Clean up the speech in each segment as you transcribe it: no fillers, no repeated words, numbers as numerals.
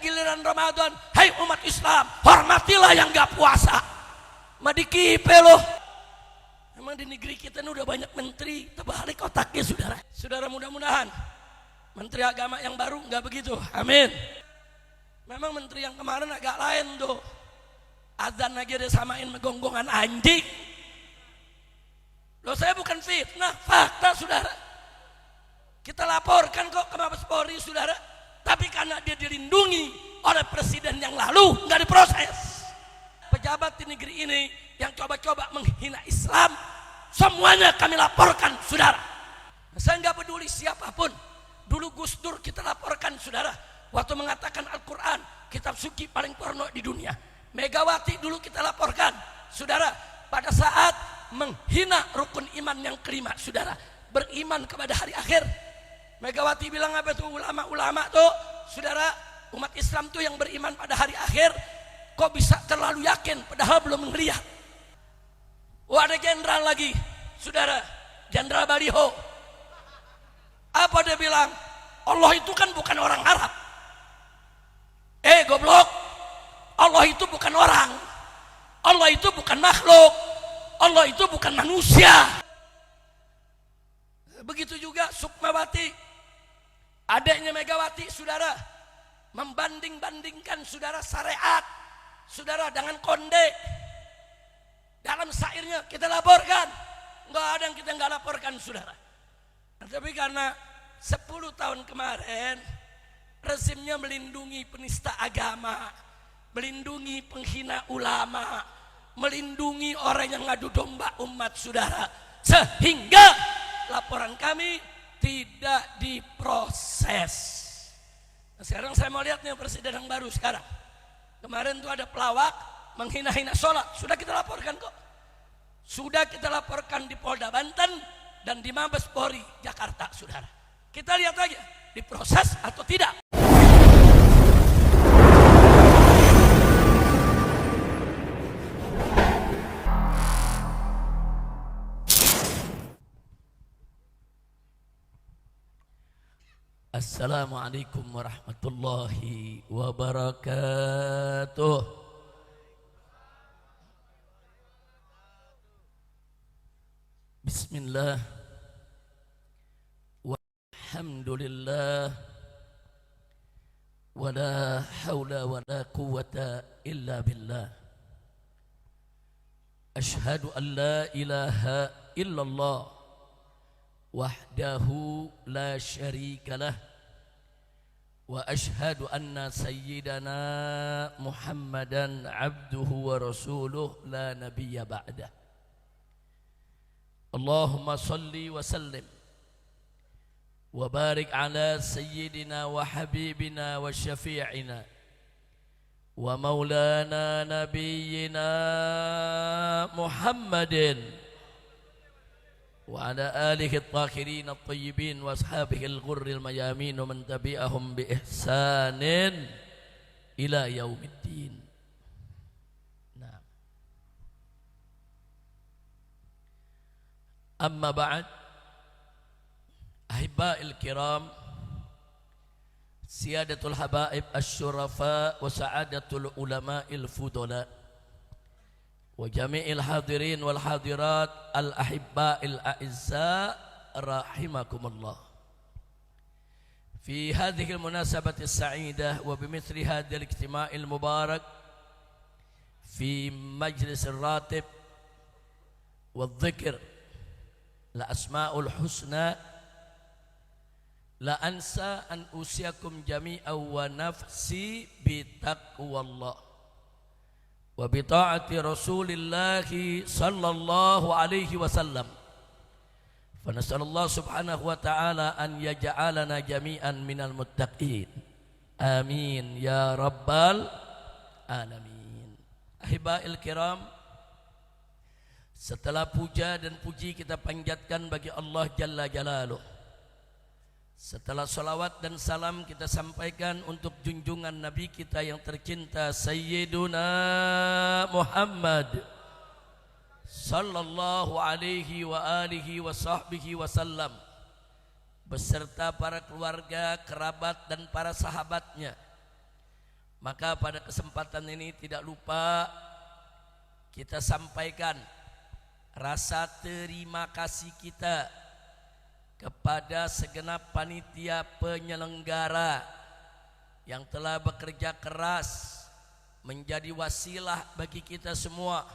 Giliran Ramadan, hai umat Islam, hormatilah yang gak puasa. Madikipe loh. Memang di negeri kita ini udah banyak menteri, terbalik otaknya saudara. Saudara, mudah-mudahan menteri agama yang baru nggak begitu. Amin. Memang menteri yang kemarin agak lain tuh. Azan aja dia samain megonggongan anjing. Loh, saya bukan fitnah, fakta saudara. Kita laporkan kok ke Mabes Polri saudara. Tapi karena dia dilindungi oleh presiden yang lalu nggak diproses. Pejabat di negeri ini yang coba-coba menghina Islam, semuanya kami laporkan saudara. Saya nggak peduli siapapun. Dulu Gus Dur kita laporkan saudara, waktu mengatakan Al-Quran kitab suci paling porno di dunia. Megawati dulu kita laporkan saudara, pada saat menghina rukun iman yang kelima saudara, beriman kepada hari akhir. Megawati bilang apa tuh, ulama-ulama tuh saudara, umat Islam tuh yang beriman pada hari akhir kok bisa terlalu yakin padahal belum melihat. Wah, ada jenderal lagi saudara, Jenderal Baliho. Apa dia bilang? Allah itu kan bukan orang Arab. Goblok, Allah itu bukan orang, Allah itu bukan makhluk, Allah itu bukan manusia. Begitu juga Sukmawati, adiknya Megawati saudara, membanding-bandingkan saudara syariat saudara dengan konde. Dalam syairnya kita laporkan, nggak ada yang kita nggak laporkan saudara. Tapi karena 10 tahun kemarin rezimnya melindungi penista agama, melindungi penghina ulama, melindungi orang yang ngadu domba umat saudara, sehingga laporan kami tidak diproses. Nah, sekarang saya mau lihat nih presiden yang baru sekarang. Kemarin tuh ada pelawak menghina-hina sholat, sudah kita laporkan kok. Sudah kita laporkan di Polda Banten dan di Mabes Polri Jakarta saudara. Kita lihat aja diproses atau tidak. Assalamualaikum warahmatullahi wabarakatuh. Bismillah. Alhamdulillah, wala hawla wala quwwata illa billah. Ashhadu an la ilaha illallah wahdahu la syarika lah, wa ashhadu anna sayyidana Muhammadan abduhu wa rasuluh la nabiyya ba'dah. Allahumma salli wa sallim wa barik ala sayyidina wa habibina wa syafi'ina wa maulana nabiyyina Muhammadin wa ala alihi at-tahirin at-tayyibin wa ashabihi al-ghurril mayamin wa man tabi'ahum bi ihsanin ila yaumiddin. Nah, amma ba'd, Ahiba'il kiram, Siyadatul habaib asyurafa wa sa'adatul ulama'il fudala wa jami'il hadirin wal hadirat al ahibba'il a'izza rahimakumullah. Fi hadhihi al munasabati as-sa'idah wa bimithli hadha al ijtima' al mubarak fi majlis ar-ratib wa dhikr la asma'ul husna, la ansa an usiakum jami'an wa nafsi bitaqwallah wa bita'ati rasulillahi sallallahu alaihi wasallam. Fa nasallallahu subhanahu wa ta'ala an yaj'alana jami'an minal muttaqin. Amin ya rabbal alamin. Ahiba'il kiram, setelah puja dan puji kita panjatkan bagi Allah Jalla Jalaluh, setelah salawat dan salam kita sampaikan untuk junjungan Nabi kita yang tercinta Sayyiduna Muhammad sallallahu alaihi wa alihi wa sahbihi wasallam beserta para keluarga, kerabat dan para sahabatnya Maka pada kesempatan ini tidak lupa kita sampaikan rasa terima kasih kita kepada segenap panitia penyelenggara yang telah bekerja keras menjadi wasilah bagi kita semua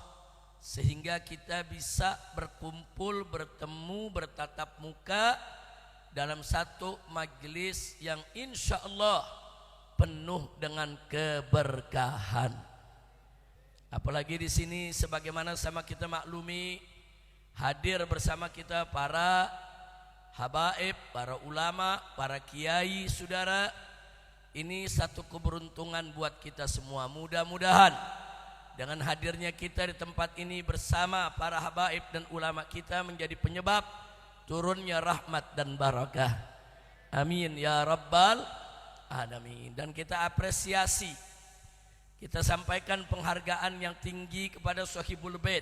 sehingga kita bisa berkumpul, bertemu, bertatap muka dalam satu majelis yang insya Allah penuh dengan keberkahan. Apalagi di sini sebagaimana sama kita maklumi, hadir bersama kita para habaib, para ulama, para kiai, saudara. Ini satu keberuntungan buat kita semua. Mudah-mudahan dengan hadirnya kita di tempat ini bersama para habaib dan ulama kita menjadi penyebab turunnya rahmat dan barakah. Amin ya rabbal alamin. Dan kita apresiasi, kita sampaikan penghargaan yang tinggi kepada Sahibul Bait,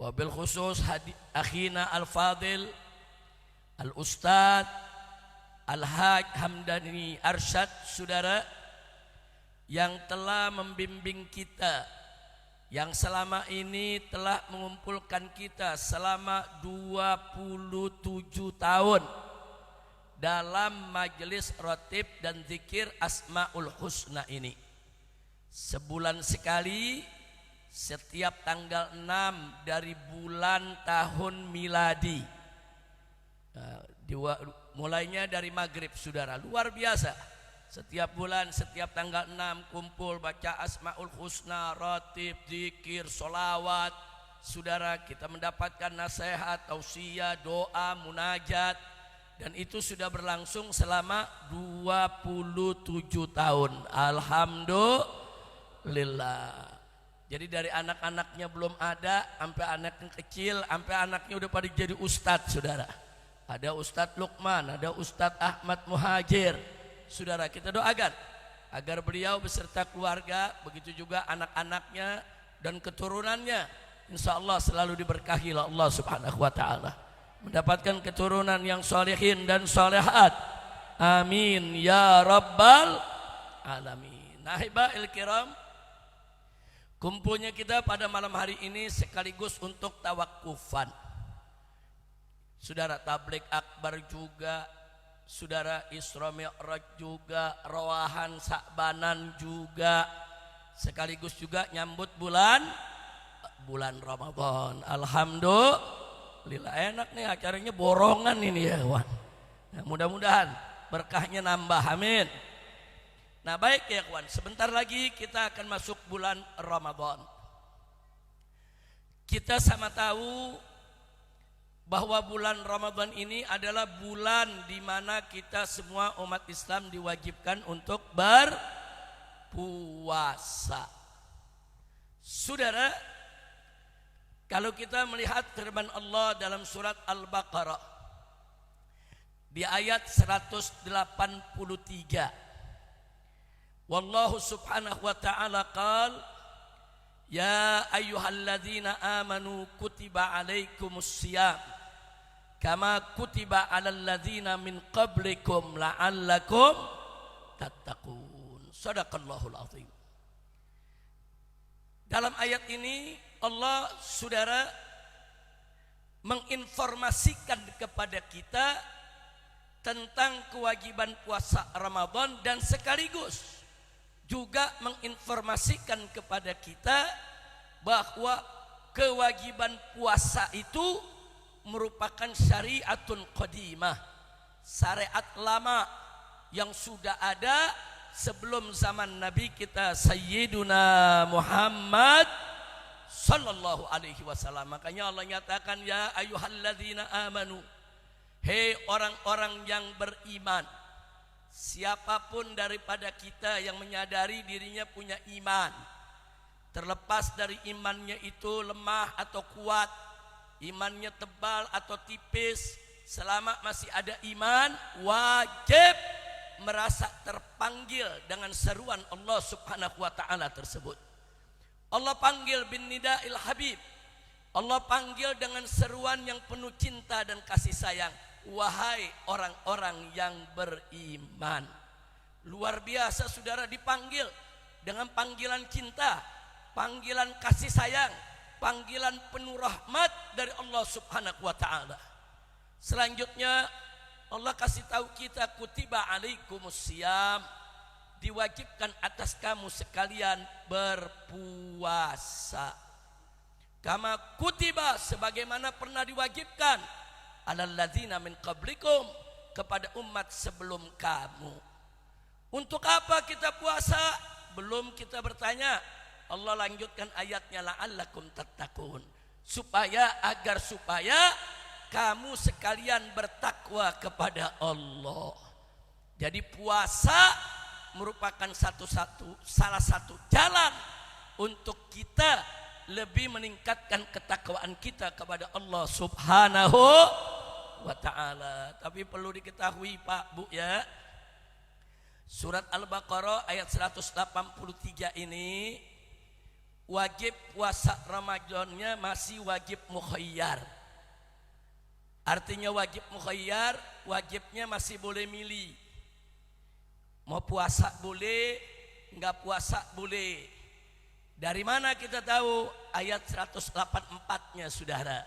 wabil khusus akhina al-fadil al-ustad al-haj Hamdani Arsyad, saudara, yang telah membimbing kita, yang selama ini telah mengumpulkan kita selama 27 tahun dalam majelis rotib dan zikir Asmaul Husna ini. Sebulan sekali, setiap tanggal 6 dari bulan tahun miladi. Mulainya dari maghrib, saudara, luar biasa. Setiap bulan, setiap tanggal 6 kumpul baca Asmaul Husna, rotib, zikir, solawat. Saudara, kita mendapatkan nasihat, tausiah, doa, munajat. Dan itu sudah berlangsung selama 27 tahun. Alhamdulillah. Jadi dari anak-anaknya belum ada, sampai anak yang kecil, sampai anaknya udah pada jadi ustadz, saudara. Ada Ustadz Luqman, ada Ustadz Ahmad Muhajir. Saudara, kita doakan agar beliau beserta keluarga, begitu juga anak-anaknya dan keturunannya, insya Allah selalu diberkahi oleh Allah Subhanahu wa ta'ala, mendapatkan keturunan yang solehin dan solehat. Amin ya rabbal alamin. Nahibail kiram, kumpulnya kita pada malam hari ini sekaligus untuk tawakufan. Saudara, tablik akbar juga, saudara, Isra Mi'raj juga, rawahan Sa'banan juga, sekaligus juga nyambut bulan Ramadan. Alhamdulillah, enak nih acaranya, borongan ini ya kawan. Nah, mudah-mudahan berkahnya nambah, amin. Nah baik ya kawan, sebentar lagi kita akan masuk bulan Ramadan. Kita sama tahu bahwa bulan Ramadan ini adalah bulan di mana kita semua umat Islam diwajibkan untuk berpuasa. Saudara, kalau kita melihat firman Allah dalam surat Al-Baqarah di ayat 183, wallahu subhanahu wa ta'ala qala ya ayyuhalladzina amanu kutiba alaikumus siyam kama kutiba alal ladzina min qablikum la'allakum tattaqun. Shadaqallahul azim. Dalam ayat ini Allah, saudara, menginformasikan kepada kita tentang kewajiban puasa Ramadan dan sekaligus juga menginformasikan kepada kita bahwa kewajiban puasa itu merupakan syariatun qadimah, syariat lama yang sudah ada sebelum zaman Nabi kita Sayyiduna Muhammad sallallahu alaihi wasallam. Makanya Allah nyatakan ya ayyuhalladzina amanu, hei orang-orang yang beriman. Siapapun daripada kita yang menyadari dirinya punya iman, terlepas dari imannya itu lemah atau kuat, imannya tebal atau tipis, selama masih ada iman, wajib merasa terpanggil dengan seruan Allah Subhanahu wa ta'ala tersebut. Allah panggil bin nida'il habib, Allah panggil dengan seruan yang penuh cinta dan kasih sayang. Wahai orang-orang yang beriman. Luar biasa, saudara, dipanggil dengan panggilan cinta, panggilan kasih sayang, panggilan penuh rahmat dari Allah Subhanahu wa taala. Selanjutnya Allah kasih tahu kita, kutiba alaikumusiyam, diwajibkan atas kamu sekalian berpuasa. Kama kutiba, sebagaimana pernah diwajibkan, alal ladzina min qablikum, kepada umat sebelum kamu. Untuk apa kita puasa? Belum kita bertanya. Allah lanjutkan ayatnya, la'allakum tattaqun, agar kamu sekalian bertakwa kepada Allah. Jadi puasa merupakan salah satu jalan untuk kita lebih meningkatkan ketakwaan kita kepada Allah Subhanahu wa ta'ala. Tapi perlu diketahui Pak Bu ya, surat Al-Baqarah ayat 183 ini wajib puasa Ramadannya masih wajib mukhayyar. Artinya wajib mukhayyar, wajibnya masih boleh milih. Mau puasa boleh, enggak puasa boleh. Dari mana kita tahu? Ayat 184-nya saudara.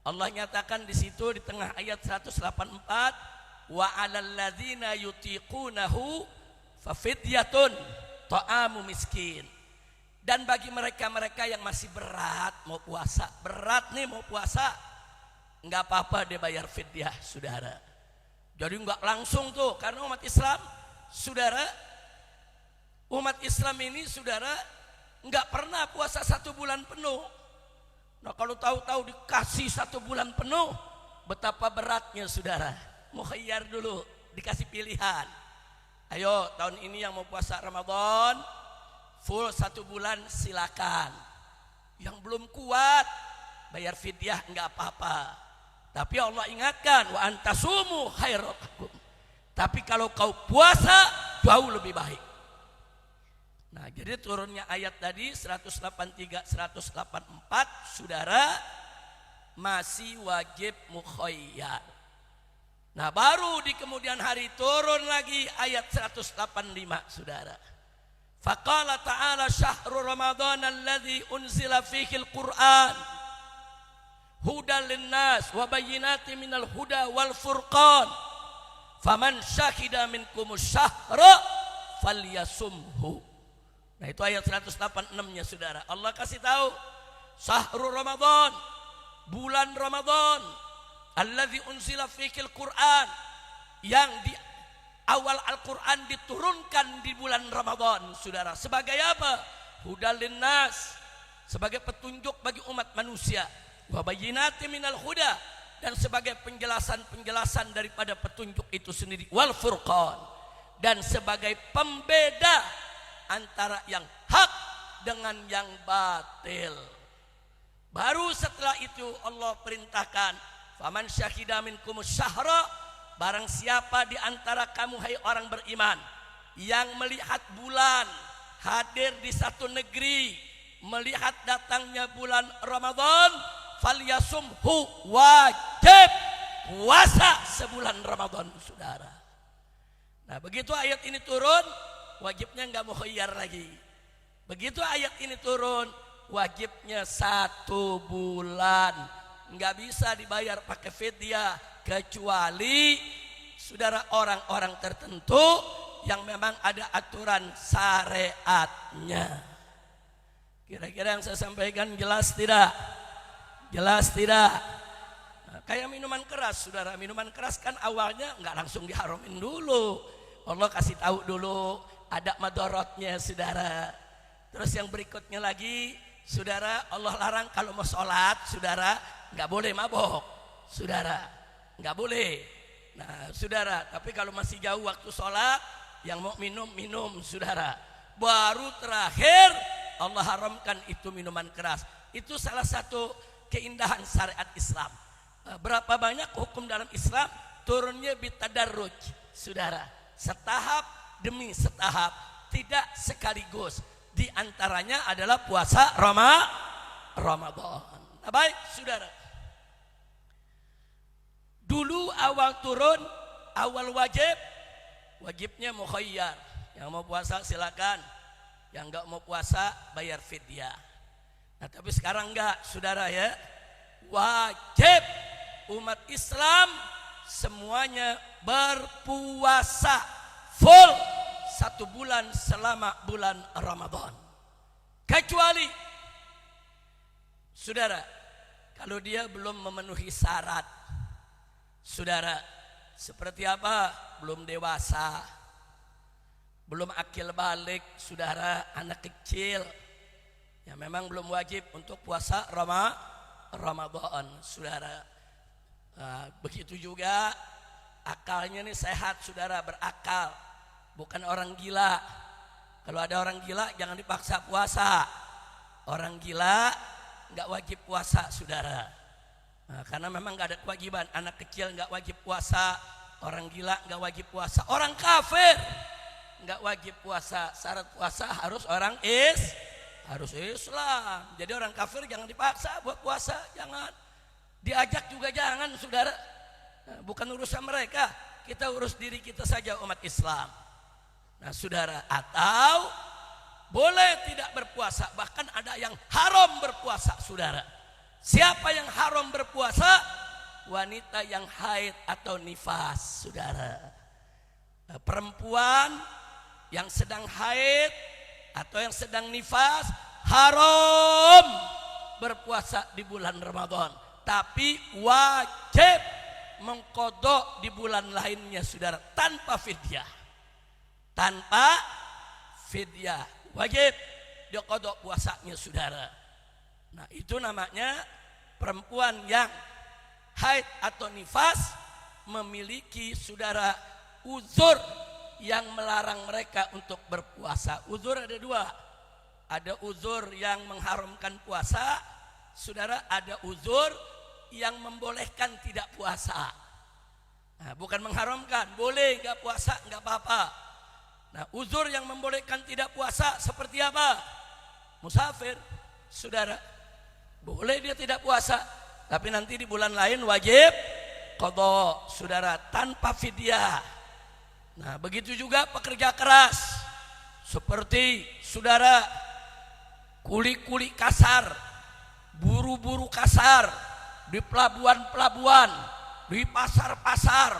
Allah nyatakan di situ di tengah ayat 184, wa 'alal ladzina yutiqunahu fafidyatun ta'amu miskin. Dan bagi mereka-mereka yang masih berat mau puasa, berat nih mau puasa, enggak apa-apa dia bayar fidyah saudara. Jadi enggak langsung tuh, karena umat Islam saudara, umat Islam ini saudara enggak pernah puasa 1 bulan penuh. Nah kalau tahu-tahu dikasih 1 bulan penuh, betapa beratnya saudara. Mukhayyar dulu, dikasih pilihan. Ayo tahun ini yang mau puasa Ramadan full 1 bulan silakan. Yang belum kuat bayar fidyah enggak apa-apa. Tapi Allah ingatkan, wa antasumu khairul lakum. Tapi kalau kau puasa jauh lebih baik. Nah, jadi turunnya ayat tadi 183 184 saudara masih wajib mukhayyar. Nah, baru di kemudian hari turun lagi ayat 185 saudara. Faqala ta'ala syahrul ramadhan alladzi unzila fihi al-Qur'an hudal linnas wa bayyinatin minal huda wal furqan faman syahida minkumus syahra falyasumhu. Nah itu ayat 186-nya saudara. Allah kasih tahu syahrul Ramadan, bulan Ramadan, alladzi unzila fikil Quran, yang di awal Al-Quran diturunkan di bulan Ramadan saudara. Sebagai apa? Hudal linnas, sebagai petunjuk bagi umat manusia, wa bayyinatin minal huda, dan sebagai penjelasan-penjelasan daripada petunjuk itu sendiri, wal furqan, dan sebagai pembeda antara yang hak dengan yang batil. Baru setelah itu Allah perintahkan, faman syahida minkumus syahra, barang siapa di antara kamu hai orang beriman yang melihat bulan, hadir di satu negeri, melihat datangnya bulan Ramadan, falyasumhu, wajib puasa sebulan Ramadan saudara. Nah begitu ayat ini turun, wajibnya enggak mukhayyar lagi. Begitu ayat ini turun, wajibnya 1 bulan, enggak bisa dibayar pakai fidyah, kecuali saudara orang-orang tertentu yang memang ada aturan syariatnya. Kira-kira yang saya sampaikan jelas tidak? Jelas tidak? Nah, kayak minuman keras saudara, minuman keras kan awalnya enggak langsung diharumin dulu. Allah kasih tahu dulu ada madorotnya saudara. Terus yang berikutnya lagi saudara, Allah larang kalau mau sholat saudara nggak boleh mabok saudara, nggak boleh. Nah saudara, tapi kalau masih jauh waktu sholat, yang mau minum saudara. Baru terakhir Allah haramkan itu minuman keras. Itu salah satu keindahan syariat Islam. Berapa banyak hukum dalam Islam turunnya bitadarruj saudara, setahap demi setahap, tidak sekaligus. Di antaranya adalah puasa Ramadan. Nah, baik saudara, dulu awal turun, awal wajibnya mukhayyar. Yang mau puasa silakan. Yang nggak mau puasa bayar fidyah. Nah tapi sekarang enggak, saudara ya. Wajib umat Islam semuanya berpuasa full 1 bulan selama bulan Ramadan. Kecuali saudara, kalau dia belum memenuhi syarat. Saudara, seperti apa? Belum dewasa, belum akil balik, saudara, anak kecil, ya memang belum wajib untuk puasa Ramadan, saudara. Nah, begitu juga akalnya nih sehat, saudara, berakal, bukan orang gila. Kalau ada orang gila jangan dipaksa puasa. Orang gila nggak wajib puasa, saudara. Nah, karena memang nggak ada kewajiban. Anak kecil nggak wajib puasa, orang gila nggak wajib puasa, orang kafir nggak wajib puasa. Syarat puasa harus harus Islam. Jadi orang kafir jangan dipaksa buat puasa, jangan. Diajak juga jangan, saudara. Nah, bukan urusan mereka, kita urus diri kita saja, umat Islam. Nah, saudara, atau boleh tidak berpuasa, bahkan ada yang haram berpuasa, saudara. Siapa yang haram berpuasa? Wanita yang haid atau nifas, saudara. Nah, perempuan yang sedang haid atau yang sedang nifas haram berpuasa di bulan Ramadan, tapi wajib mengqadha di bulan lainnya, saudara, tanpa fidyah. Tanpa fidyah, wajib dia qadha puasanya, saudara. Nah, itu namanya perempuan yang haid atau nifas memiliki, saudara, uzur yang melarang mereka untuk berpuasa. Uzur ada 2. Ada uzur yang mengharamkan puasa, saudara, ada uzur yang membolehkan tidak puasa. Nah, bukan mengharamkan, boleh nggak puasa nggak apa-apa. Nah, uzur yang membolehkan tidak puasa seperti apa? Musafir, saudara, boleh dia tidak puasa, tapi nanti di bulan lain wajib qadha, saudara, tanpa fidyah. Nah, begitu juga pekerja keras, seperti, saudara, kuli-kuli kasar, buru-buru kasar, di pelabuhan-pelabuhan, di pasar-pasar,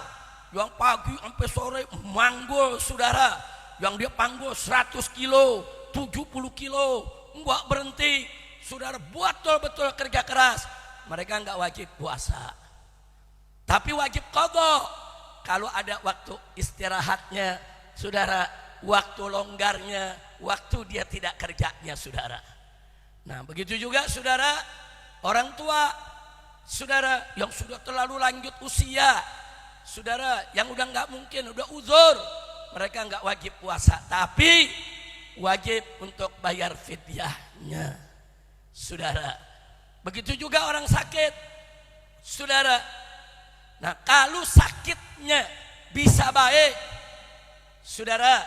yang pagi sampai sore manggul, saudara, yang dia panggul 100 kilo, 70 kilo, enggak berhenti, saudara, betul-betul kerja keras. Mereka enggak wajib puasa, tapi wajib qadha kalau ada waktu istirahatnya, saudara, waktu longgarnya, waktu dia tidak kerjanya, saudara. Nah, begitu juga, saudara, orang tua, saudara, yang sudah terlalu lanjut usia, saudara, yang udah nggak mungkin, udah uzur, mereka nggak wajib puasa, tapi wajib untuk bayar fidyahnya, saudara. Begitu juga orang sakit, saudara. Nah, kalau sakitnya bisa baik, saudara,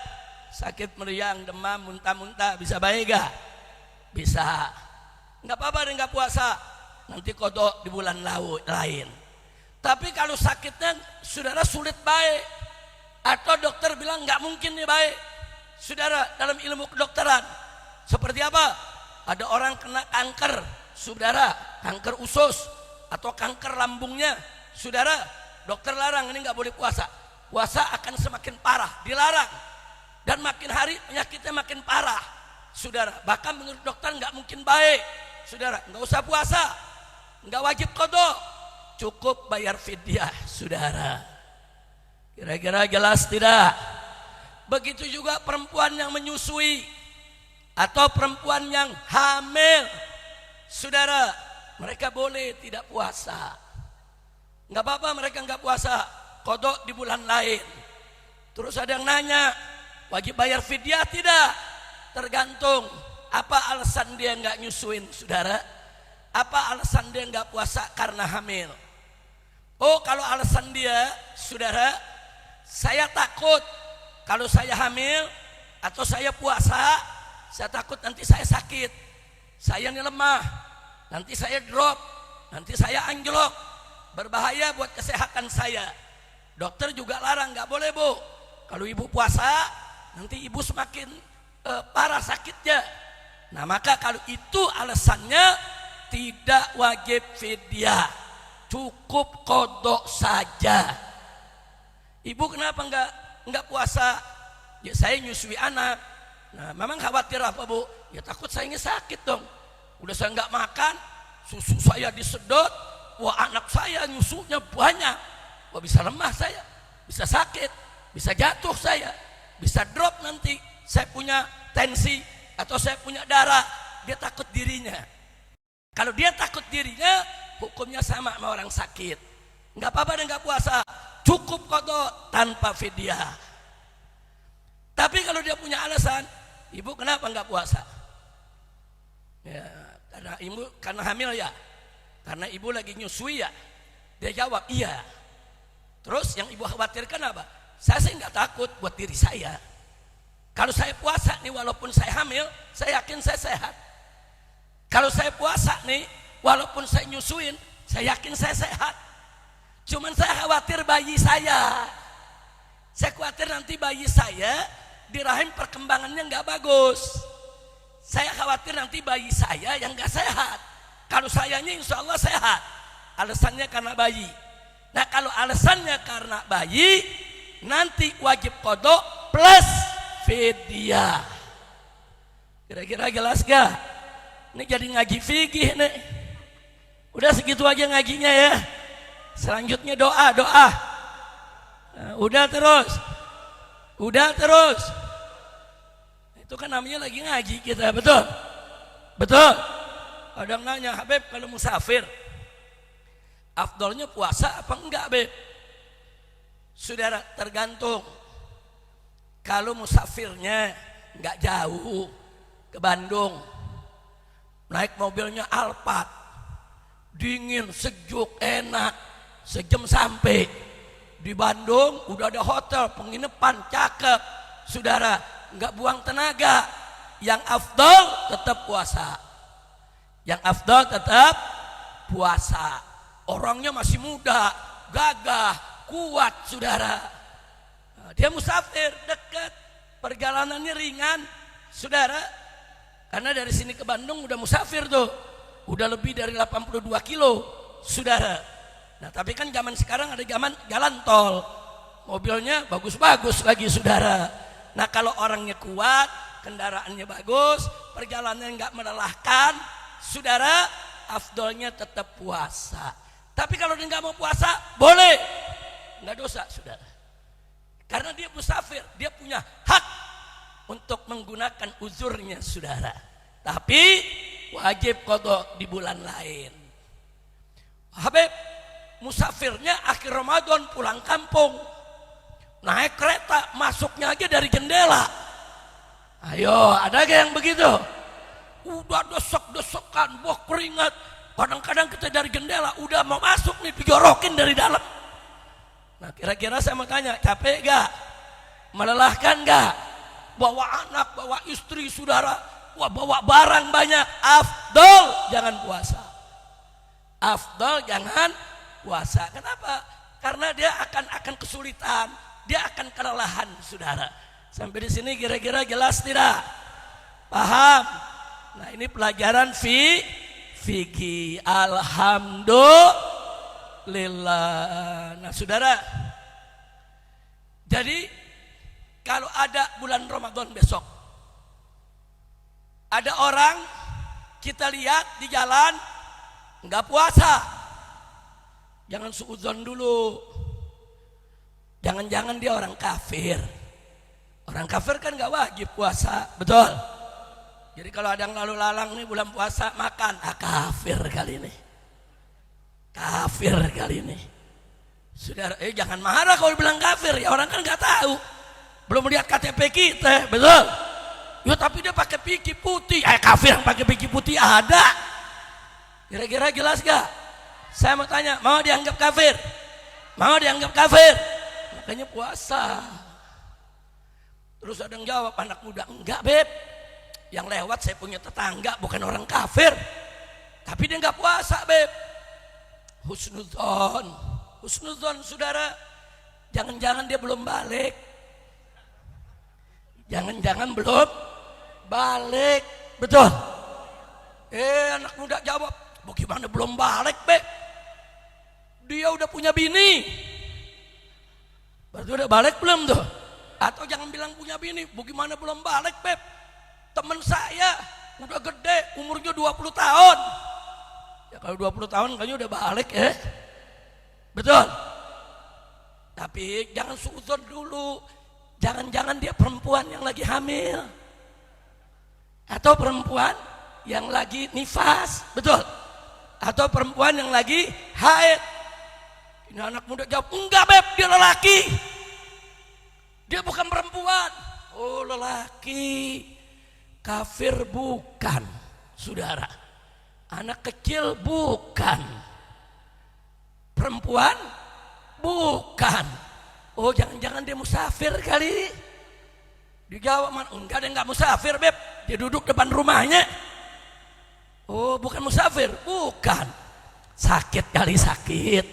sakit meriang, demam, muntah-muntah, bisa baik gak? Bisa. Nggak apa-apa, nggak puasa, nanti qadha di bulan lain. Tapi kalau sakitnya, saudara, sulit baik, atau dokter bilang nggak mungkin nih baik, saudara, dalam ilmu kedokteran, seperti apa? Ada orang kena kanker, saudara, kanker usus atau kanker lambungnya, saudara, dokter larang, ini nggak boleh puasa. Puasa akan semakin parah, dilarang, dan makin hari penyakitnya makin parah, saudara. Bahkan menurut dokter nggak mungkin baik, saudara, nggak usah puasa, nggak wajib qadha, cukup bayar fidyah, saudara. Kira-kira jelas tidak? Begitu juga perempuan yang menyusui atau perempuan yang hamil, saudara, mereka boleh tidak puasa. Nggak apa-apa mereka nggak puasa, qadha di bulan lain. Terus ada yang nanya, wajib bayar fidyah tidak? Tergantung apa alasan dia nggak nyusuin, saudara. Apa alasan dia nggak puasa karena hamil? Oh, kalau alasan dia, saudara, saya takut kalau saya hamil atau saya puasa, saya takut nanti saya sakit, saya ini lemah, nanti saya drop, nanti saya anjlok, berbahaya buat kesehatan saya. Dokter juga larang, nggak boleh bu, kalau ibu puasa nanti ibu semakin parah sakitnya. Nah maka kalau itu alasannya tidak wajib fidyah, cukup kodok saja. Ibu kenapa enggak puasa? Ya saya nyusui anak. Nah memang khawatir apa bu? Ya takut saya ini sakit dong. Udah saya enggak makan, susu saya disedot, wah anak saya nyusunya banyak, wah bisa lemah saya, bisa sakit, bisa jatuh saya, bisa drop nanti. Saya punya tensi atau saya punya darah. Dia takut dirinya. Kalau dia takut dirinya, hukumnya sama orang sakit. Enggak apa-apa dia enggak puasa, cukup qada tanpa fidyah. Tapi kalau dia punya alasan, ibu kenapa enggak puasa? Ya, karena hamil ya. Karena ibu lagi nyusui ya. Dia jawab iya. Terus yang ibu khawatirkan apa? Saya sih enggak takut buat diri saya. Kalau saya puasa nih walaupun saya hamil, saya yakin saya sehat. Kalau saya puasa nih walaupun saya nyusuin, saya yakin saya sehat. Cuman saya khawatir bayi saya. Saya khawatir nanti bayi saya di rahim perkembangannya nggak bagus. Saya khawatir nanti bayi saya yang nggak sehat. Kalau sayanya insya Allah sehat. Alasannya karena bayi. Nah kalau alasannya karena bayi, nanti wajib qada plus fidyah. Kira-kira jelas gak? Ini jadi ngaji fikih nih. Udah segitu aja ngajinya ya. Selanjutnya doa. Nah, udah terus. Itu kan namanya lagi ngaji kita, betul? Ada yang nanya, Habib kalau musafir afdolnya puasa apa enggak, Beb? Saudara, tergantung. Kalau musafirnya nggak jauh ke Bandung, naik mobilnya Alphard, dingin, sejuk, enak, sejam sampai di Bandung, udah ada hotel, penginapan, cakep, saudara, nggak buang tenaga. Yang afdol tetap puasa. Orangnya masih muda, gagah, kuat, saudara. Dia musafir dekat, perjalanannya ringan, saudara. Karena dari sini ke Bandung udah musafir tuh, udah lebih dari 82 kilo, saudara. Nah tapi kan zaman sekarang ada jalan tol, mobilnya bagus-bagus lagi, saudara. Nah kalau orangnya kuat, kendaraannya bagus, perjalanan nggak melelahkan, saudara, afdolnya tetap puasa. Tapi kalau dia nggak mau puasa, boleh, nggak dosa, saudara. Karena dia musafir, dia punya hak untuk menggunakan uzurnya, saudara. Tapi wajib qada di bulan lain. Habib, musafirnya akhir Ramadan pulang kampung, naik kereta, masuknya aja dari jendela. Ayo, ada gak yang begitu? Udah desek-desekan, buah keringat. Kadang-kadang kita dari jendela, udah mau masuk nih, dijorokin dari dalam. Nah kira-kira saya mau tanya, capek gak? Melelahkan gak? Bawa anak, bawa istri, saudara, wah bawa barang banyak. Afdol jangan puasa. Kenapa? Karena dia akan kesulitan, dia akan kelelahan, saudara. Sampai di sini kira-kira jelas tidak? Paham? Nah ini pelajaran fikih. Alhamdulillah. Nah saudara, jadi kalau ada bulan Ramadan besok, ada orang kita lihat di jalan nggak puasa, jangan suudzon dulu. Jangan-jangan dia orang kafir. Orang kafir kan nggak wajib puasa, betul? Jadi kalau ada yang lalu lalang nih bulan puasa makan, kafir kali ini. Saudara, jangan marah kalau bilang kafir, ya orang kan nggak tahu, belum lihat KTP kita, betul? Ya tapi dia pakai piki putih, kafir yang pakai piki putih ada. Kira-kira jelas gak? Saya mau tanya, mau dianggap kafir? Makanya puasa. Terus ada yang jawab, anak muda, enggak Beb, yang lewat saya punya tetangga bukan orang kafir, tapi dia enggak puasa Beb. Husnudzon saudara, jangan-jangan dia belum balik, balik. Betul. Anak muda jawab, bagaimana belum balik, Beb? Dia udah punya bini. Berarti udah balik belum tuh? Atau jangan bilang punya bini, bagaimana belum balik, Beb? Teman saya udah gede, umurnya 20 tahun. Ya kalau 20 tahun kayaknya udah balik ya. Betul. Tapi jangan suudzon dulu. Jangan-jangan dia perempuan yang lagi hamil. Atau perempuan yang lagi nifas. Betul. Atau perempuan yang lagi haid. Ini anak muda jawab, enggak Beb, dia lelaki. Dia bukan perempuan. Oh lelaki. Kafir bukan, saudara. Anak kecil bukan. Perempuan bukan. Oh jangan-jangan dia musafir kali. Dijawab, enggak, dia enggak musafir Beb. Dia duduk depan rumahnya. Oh bukan musafir, bukan. Sakit kali, sakit.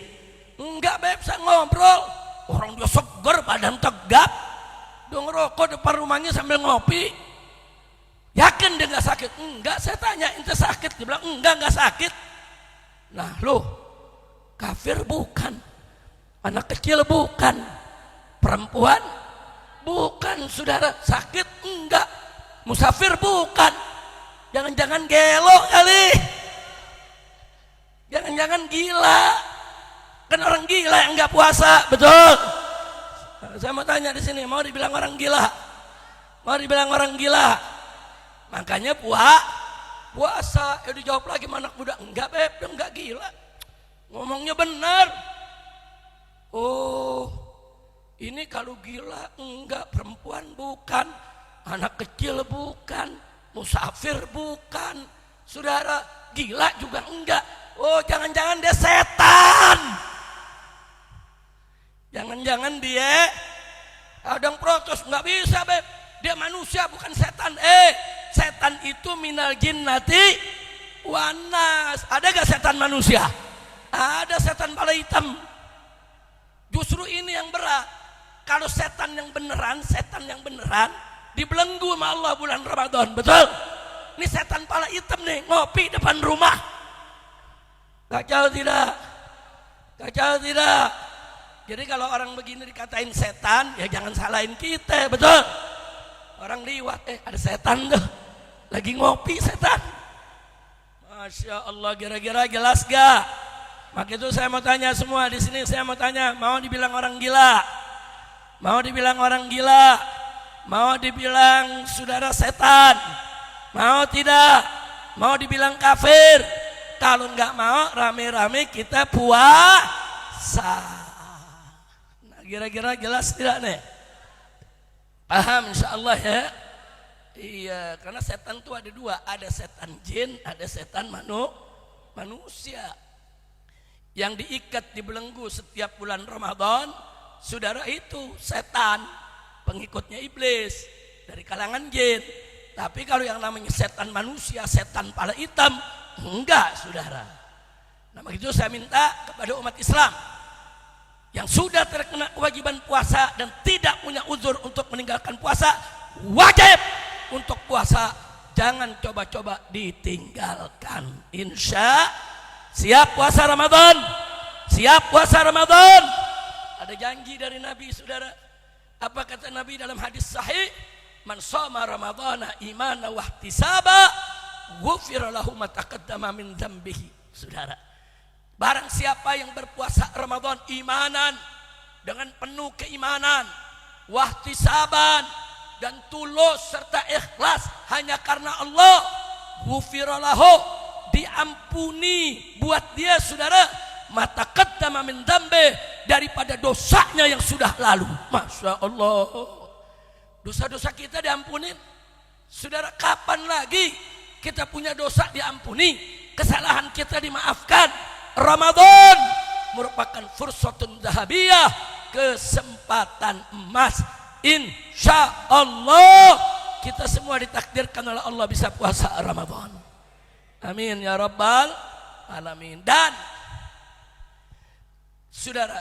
Enggak Beb, saya ngobrol. Orang dia seger, badan tegap. Dia ngerokok depan rumahnya sambil ngopi. Yakin dia enggak sakit? Enggak, saya tanya, ente sakit? Dia bilang, enggak sakit. Nah loh, kafir bukan. Anak kecil bukan. Perempuan bukan, saudara. Sakit enggak. Musafir bukan. Jangan-jangan gelo kali. Jangan-jangan gila. Kan orang gila yang enggak puasa, betul. Saya mau tanya di sini, mau dibilang orang gila? Mau dibilang orang gila? Makanya puasa. Ya dijawab lagi anak muda, enggak Beb, dia enggak gila. Ngomongnya benar. Oh, ini kalau gila enggak, perempuan bukan, anak kecil bukan, musafir bukan, saudara, gila juga enggak. Oh, jangan-jangan dia setan. Jangan-jangan dia ada yang protes, enggak bisa Beb, dia manusia bukan setan. Setan itu minal jinnati wanas. Ada gak setan manusia? Ada setan kepala hitam. Justru ini yang berat. Kalau setan yang beneran dibelenggu sama Allah bulan Ramadan, betul? Ini setan kepala hitam nih, ngopi depan rumah. Kacau tidak? Kacau tidak? Jadi kalau orang begini dikatain setan, ya jangan salahin kita, betul? Orang liwat, ada setan tuh, lagi ngopi setan. Masya Allah, kira-kira jelas gak? Maka itu saya mau tanya semua di sini, saya mau tanya, mau dibilang orang gila? Mau dibilang orang gila? Mau dibilang saudara setan? Mau tidak? Mau dibilang kafir? Kalau nggak mau, rame-rame kita puasa. Nah, kira-kira jelas tidak nih? Paham insya Allah ya? Iya, karena setan itu ada dua, ada setan jin, ada setan manusia. Yang diikat dibelenggu setiap bulan Ramadan, saudara, itu setan, pengikutnya iblis dari kalangan jin. Tapi kalau yang namanya setan manusia, setan kepala hitam, enggak, saudara. Nah begitu saya minta kepada umat Islam yang sudah terkena kewajiban puasa dan tidak punya uzur untuk meninggalkan puasa, wajib untuk puasa, jangan coba-coba ditinggalkan. Insya siap puasa Ramadan, siap puasa Ramadan. Ada janji dari Nabi, saudara. Apa kata Nabi dalam hadis sahih? Man shoma ramadhana imana wa ihtisaba ghufira lahu ma taqaddama min dzambihi. Saudara, barang siapa yang berpuasa Ramadan imanan, dengan penuh keimanan, wahtisaban, dan tulus serta ikhlas hanya karena Allah, ghufira lahu, diampuni buat dia, saudara, ma taqaddama min dzambi, daripada dosanya yang sudah lalu. Masya Allah, dosa-dosa kita diampunin, saudara. Kapan lagi kita punya dosa diampuni, kesalahan kita dimaafkan? Ramadan merupakan fursatun zahabiyah, kesempatan emas. Insya Allah kita semua ditakdirkan oleh Allah bisa puasa Ramadan. Amin ya rabbal alamin. Dan saudara,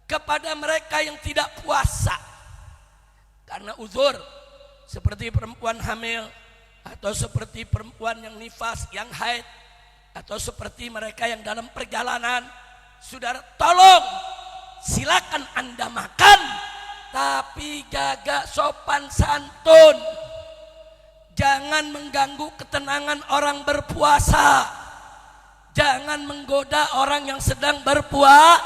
kepada mereka yang tidak puasa karena uzur, seperti perempuan hamil, atau seperti perempuan yang nifas, yang haid, atau seperti mereka yang dalam perjalanan. Saudara, tolong silakan Anda makan, tapi jaga sopan santun. Jangan mengganggu ketenangan orang berpuasa. Jangan menggoda orang yang sedang berpuasa.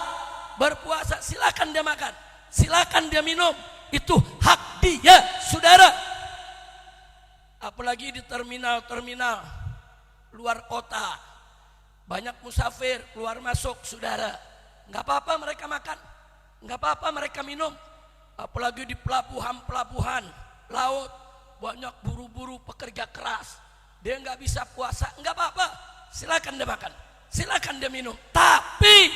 Silakan dia makan, silakan dia minum. Itu hak dia, saudara. Apalagi di terminal-terminal luar kota, banyak musafir keluar masuk, saudara. Nggak apa-apa mereka makan, nggak apa-apa mereka minum. Apalagi di pelabuhan laut, banyak buru-buru pekerja keras, dia nggak bisa puasa, nggak apa-apa, silakan dia makan, silakan dia minum. Tapi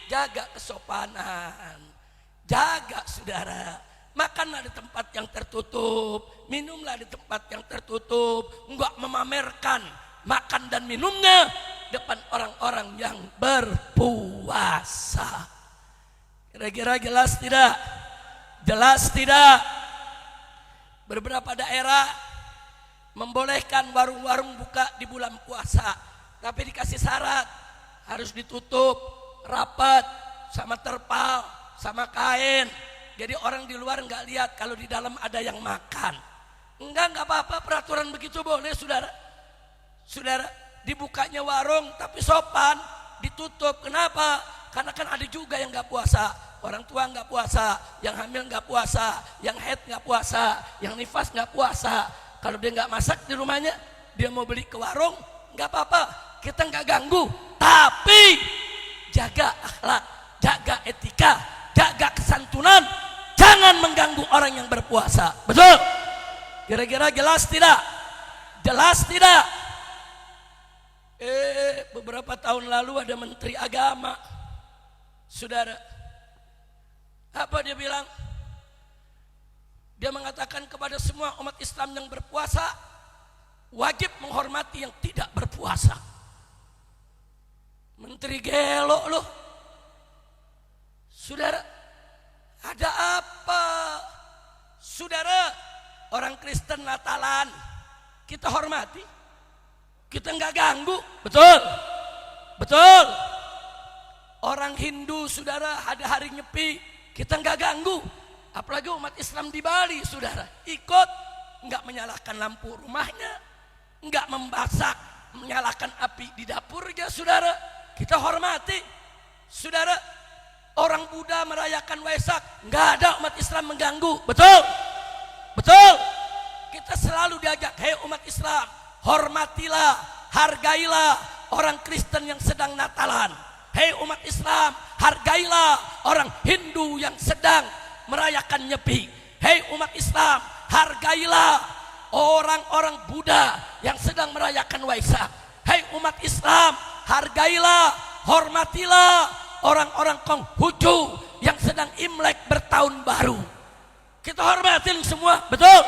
jaga kesopanan, jaga, saudara. Makanlah di tempat yang tertutup, minumlah di tempat yang tertutup, enggak memamerkan makan dan minumnya depan orang-orang yang berpuasa. Kira-kira jelas tidak? Jelas tidak? Beberapa daerah membolehkan warung-warung buka di bulan puasa, tapi dikasih syarat, harus ditutup rapat sama terpal, sama kain. Jadi orang di luar nggak lihat kalau di dalam ada yang makan. Nggak apa-apa, peraturan begitu boleh, saudara. Saudara, dibukanya warung tapi sopan, ditutup. Kenapa? Karena kan ada juga yang nggak puasa. Orang tua nggak puasa, yang hamil nggak puasa, yang haid nggak puasa, yang nifas nggak puasa. Kalau dia nggak masak di rumahnya, dia mau beli ke warung, nggak apa-apa, kita nggak ganggu. Tapi jaga akhlak, jaga etika, jaga kesantunan. Jangan mengganggu orang yang berpuasa. Betul? Kira-kira jelas tidak? Jelas tidak? Beberapa tahun lalu ada menteri agama, saudara. Apa dia bilang? Dia mengatakan kepada semua umat Islam yang berpuasa, wajib menghormati yang tidak berpuasa. Menteri gelo loh, saudara. Ada apa? Saudara, orang Kristen Natalan kita hormati, kita nggak ganggu. Betul? Betul? Orang Hindu, saudara, ada hari nyepi, kita nggak ganggu. Apalagi umat Islam di Bali, saudara, ikut, nggak menyalakan lampu rumahnya, nggak menyalakan api di dapurnya, saudara. Kita hormati, saudara. Orang Buddha merayakan Waisak, nggak ada umat Islam mengganggu. Betul? Betul? Kita selalu diajak, hei umat Islam, hormatilah, hargailah orang Kristen yang sedang Natalan. Hei umat Islam, hargailah orang Hindu yang sedang merayakan Nyepi. Hei umat Islam, hargailah orang-orang Buddha yang sedang merayakan Waisak. Hei umat Islam, hargailah, hormatilah orang-orang Konghucu yang sedang Imlek bertahun baru. Kita hormatin semua, betul?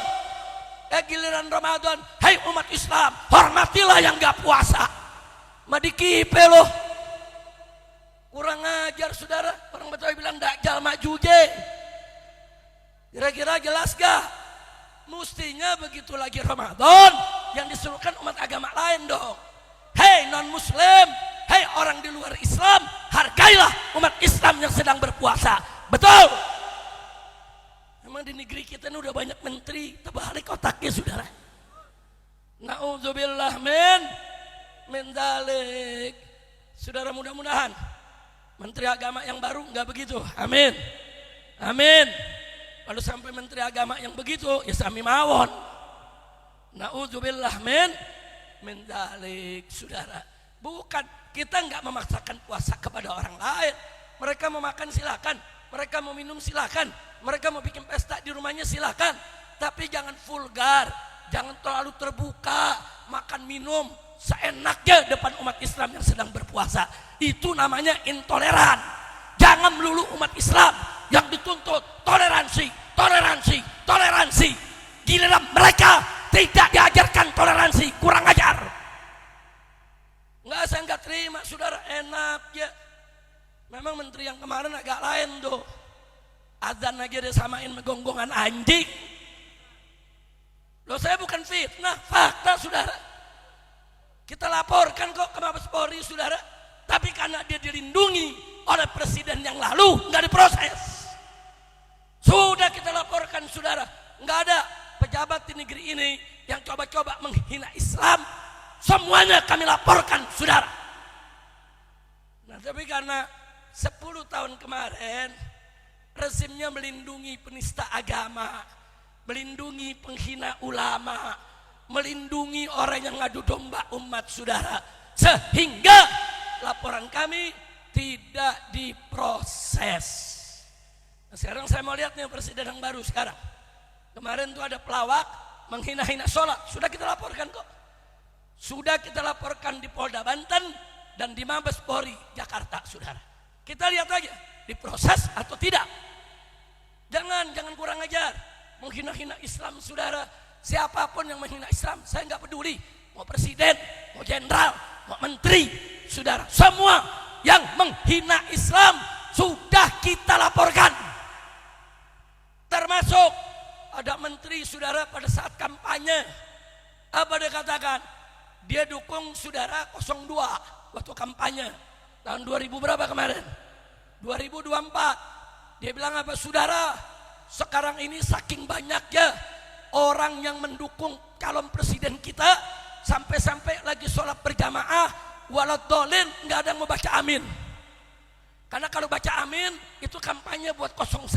Giliran Ramadan, hai umat Islam, hormatilah yang gak puasa. Madikipe loh. Kurang ajar, saudara. Orang Betawi bilang dajjal maju je. Kira-kira jelas gak? Mestinya begitu lagi Ramadan, yang disuruhkan umat agama lain dong. Hei non muslim, hei orang di luar Islam, hargailah umat Islam yang sedang berpuasa. Betul? Memang di negeri kita ini udah banyak menteri, terbalik otaknya, saudara. Na'udzubillah min dzalik. Saudara, mudah-mudahan menteri agama yang baru nggak begitu. Amin. Amin. Kalau sampai menteri agama yang begitu, ya sami mawon. Na'udzubillah min dzalik, saudara. Bukan, kita nggak memaksakan puasa kepada orang lain. Mereka mau makan silakan, mereka mau minum silakan, mereka mau bikin pesta di rumahnya silakan. Tapi jangan vulgar, jangan terlalu terbuka, makan minum seenaknya depan umat Islam yang sedang berpuasa. Itu namanya intoleran. Jangan melulu umat Islam yang dituntut toleransi, toleransi, toleransi. Giliran mereka tidak diajarkan toleransi, kurang ajar. Enggak, saya enggak terima, saudara. Enak ya. Memang menteri yang kemarin agak lain tuh. Azan aja dia samain megonggongan anjing. Loh, saya bukan fitnah, fakta saudara. Kita laporkan kok ke Mabes Polri saudara, tapi karena dia dilindungi oleh presiden yang lalu nggak diproses. Sudah kita laporkan saudara, nggak ada pejabat di negeri ini yang coba-coba menghina Islam, semuanya kami laporkan saudara. Nah, tapi karena 10 tahun kemarin rezimnya melindungi penista agama, melindungi penghina ulama, melindungi orang yang ngadu domba umat saudara, sehingga laporan kami tidak diproses. Nah, sekarang saya mau lihat nih presiden yang baru sekarang. Kemarin tuh ada pelawak menghina-hina sholat, sudah kita laporkan kok. Sudah kita laporkan di Polda Banten dan di Mabes Polri Jakarta saudara. Kita lihat aja diproses atau tidak. Jangan kurang ajar menghina-hina Islam saudara. Siapapun yang menghina Islam saya nggak peduli, mau presiden, mau jenderal, mau menteri saudara, semua yang menghina Islam sudah kita laporkan. Termasuk ada menteri saudara pada saat kampanye, apa dia katakan? Dia dukung saudara 02 waktu kampanye tahun 2000 berapa kemarin? 2024. Dia bilang apa saudara? Sekarang ini saking banyaknya orang yang mendukung calon presiden kita, sampai-sampai lagi sholat berjamaah waladhdallin nggak ada yang mau baca amin. Karena kalau baca amin itu kampanye buat 01.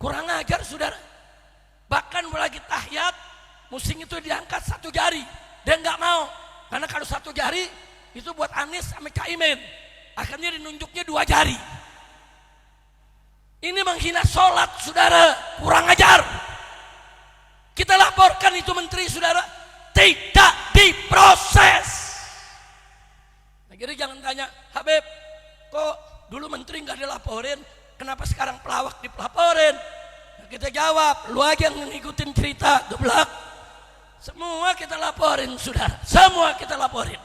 Kurang ajar saudara. Bahkan lagi tahiyat musing itu diangkat 1 jari. Dia nggak mau, karena kalau 1 jari itu buat Anies sama Caimin, akhirnya dinunjuknya 2 jari. Ini menghina sholat saudara, kurang ajar. Kita laporkan itu menteri saudara, tidak diproses. Nah, jadi jangan tanya, Habib kok dulu menteri nggak dilaporin, kenapa sekarang pelawak dilaporin? Nah, kita jawab, lu aja yang ngikutin cerita geblak. Semua kita laporin saudara, semua kita laporin.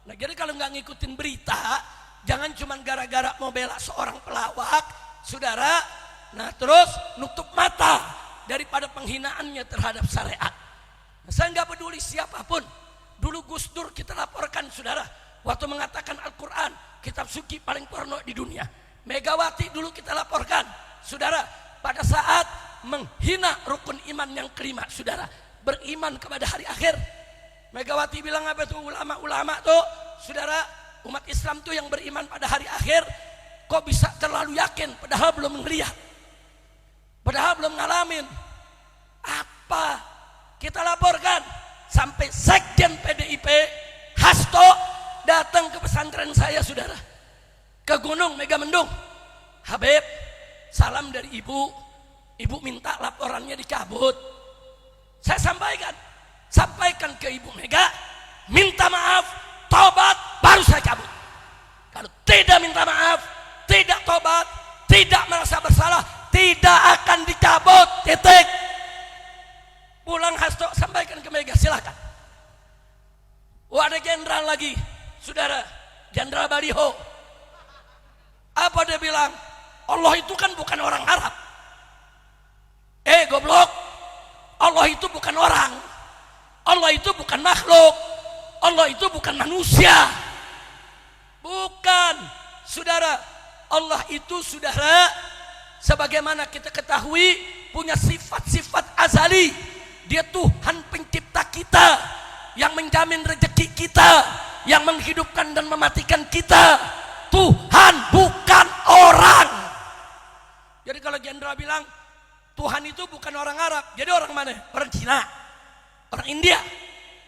Nah, jadi kalau nggak ngikutin berita, jangan cuma gara-gara mau bela seorang pelawak saudara, nah terus nutup mata daripada penghinaannya terhadap syariat. Nah, saya nggak peduli siapapun. Dulu Gus Dur kita laporkan saudara, waktu mengatakan Al-Quran kitab suci paling porno di dunia. Megawati dulu kita laporkan saudara, pada saat menghina rukun iman yang kelima saudara, beriman kepada hari akhir. Megawati bilang apa tuh, ulama-ulama tuh saudara, umat Islam tuh yang beriman pada hari akhir kok bisa terlalu yakin padahal belum melihat, padahal belum ngalamin. Apa kita laporkan sampai sekjen PDIP Hasto datang ke pesantren saya saudara, ke Gunung Megamendung. Habib, salam dari ibu minta laporannya dicabut. Saya sampaikan ke Ibu Mega, minta maaf, tobat, baru saya cabut. Kalau tidak minta maaf, tidak tobat, tidak merasa bersalah, tidak akan dicabut, titik. Pulang Hasto sampaikan ke Mega, silakan. Ada jenderal lagi saudara, Jenderal Baliho. Apa dia bilang? Allah itu kan bukan orang Arab. Goblok, Allah itu bukan orang, Allah itu bukan makhluk, Allah itu bukan manusia. Bukan saudara, Allah itu saudara, sebagaimana kita ketahui punya sifat-sifat azali. Dia Tuhan pencipta kita, yang menjamin rezeki kita, yang menghidupkan dan mematikan kita. Tuhan bukan orang. Jadi kalau jenderal bilang Tuhan itu bukan orang Arab, jadi orang mana? Orang Cina, orang India,